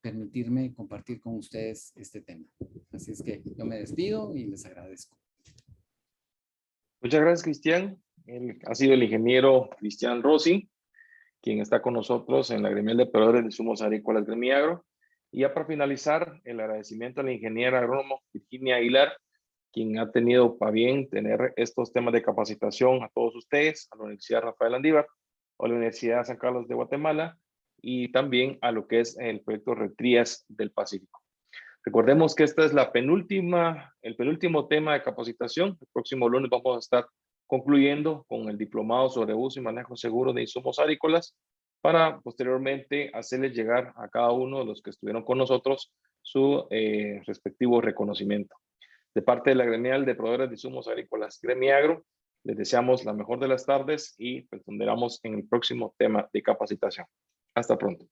permitirme compartir con ustedes este tema. Así es que yo me despido y les agradezco. Muchas gracias, Cristian. Él ha sido el ingeniero Cristian Rossi, quien está con nosotros en la gremial de proveedores de insumos agrícolas Gremiagro. Y ya para finalizar, el agradecimiento a la ingeniera agrónoma Virginia Aguilar, quien ha tenido para bien tener estos temas de capacitación a todos ustedes, a la Universidad Rafael Landívar, a la Universidad San Carlos de Guatemala, y también a lo que es el proyecto Retrías del Pacífico. Recordemos que esta es el penúltimo tema de capacitación. El próximo lunes vamos a estar concluyendo con el diplomado sobre uso y manejo seguro de insumos agrícolas, para posteriormente hacerles llegar a cada uno de los que estuvieron con nosotros su respectivo reconocimiento. De parte de la gremial de proveedores de insumos agrícolas Gremiagro, les deseamos la mejor de las tardes y nos encontramos en el próximo tema de capacitación. Hasta pronto.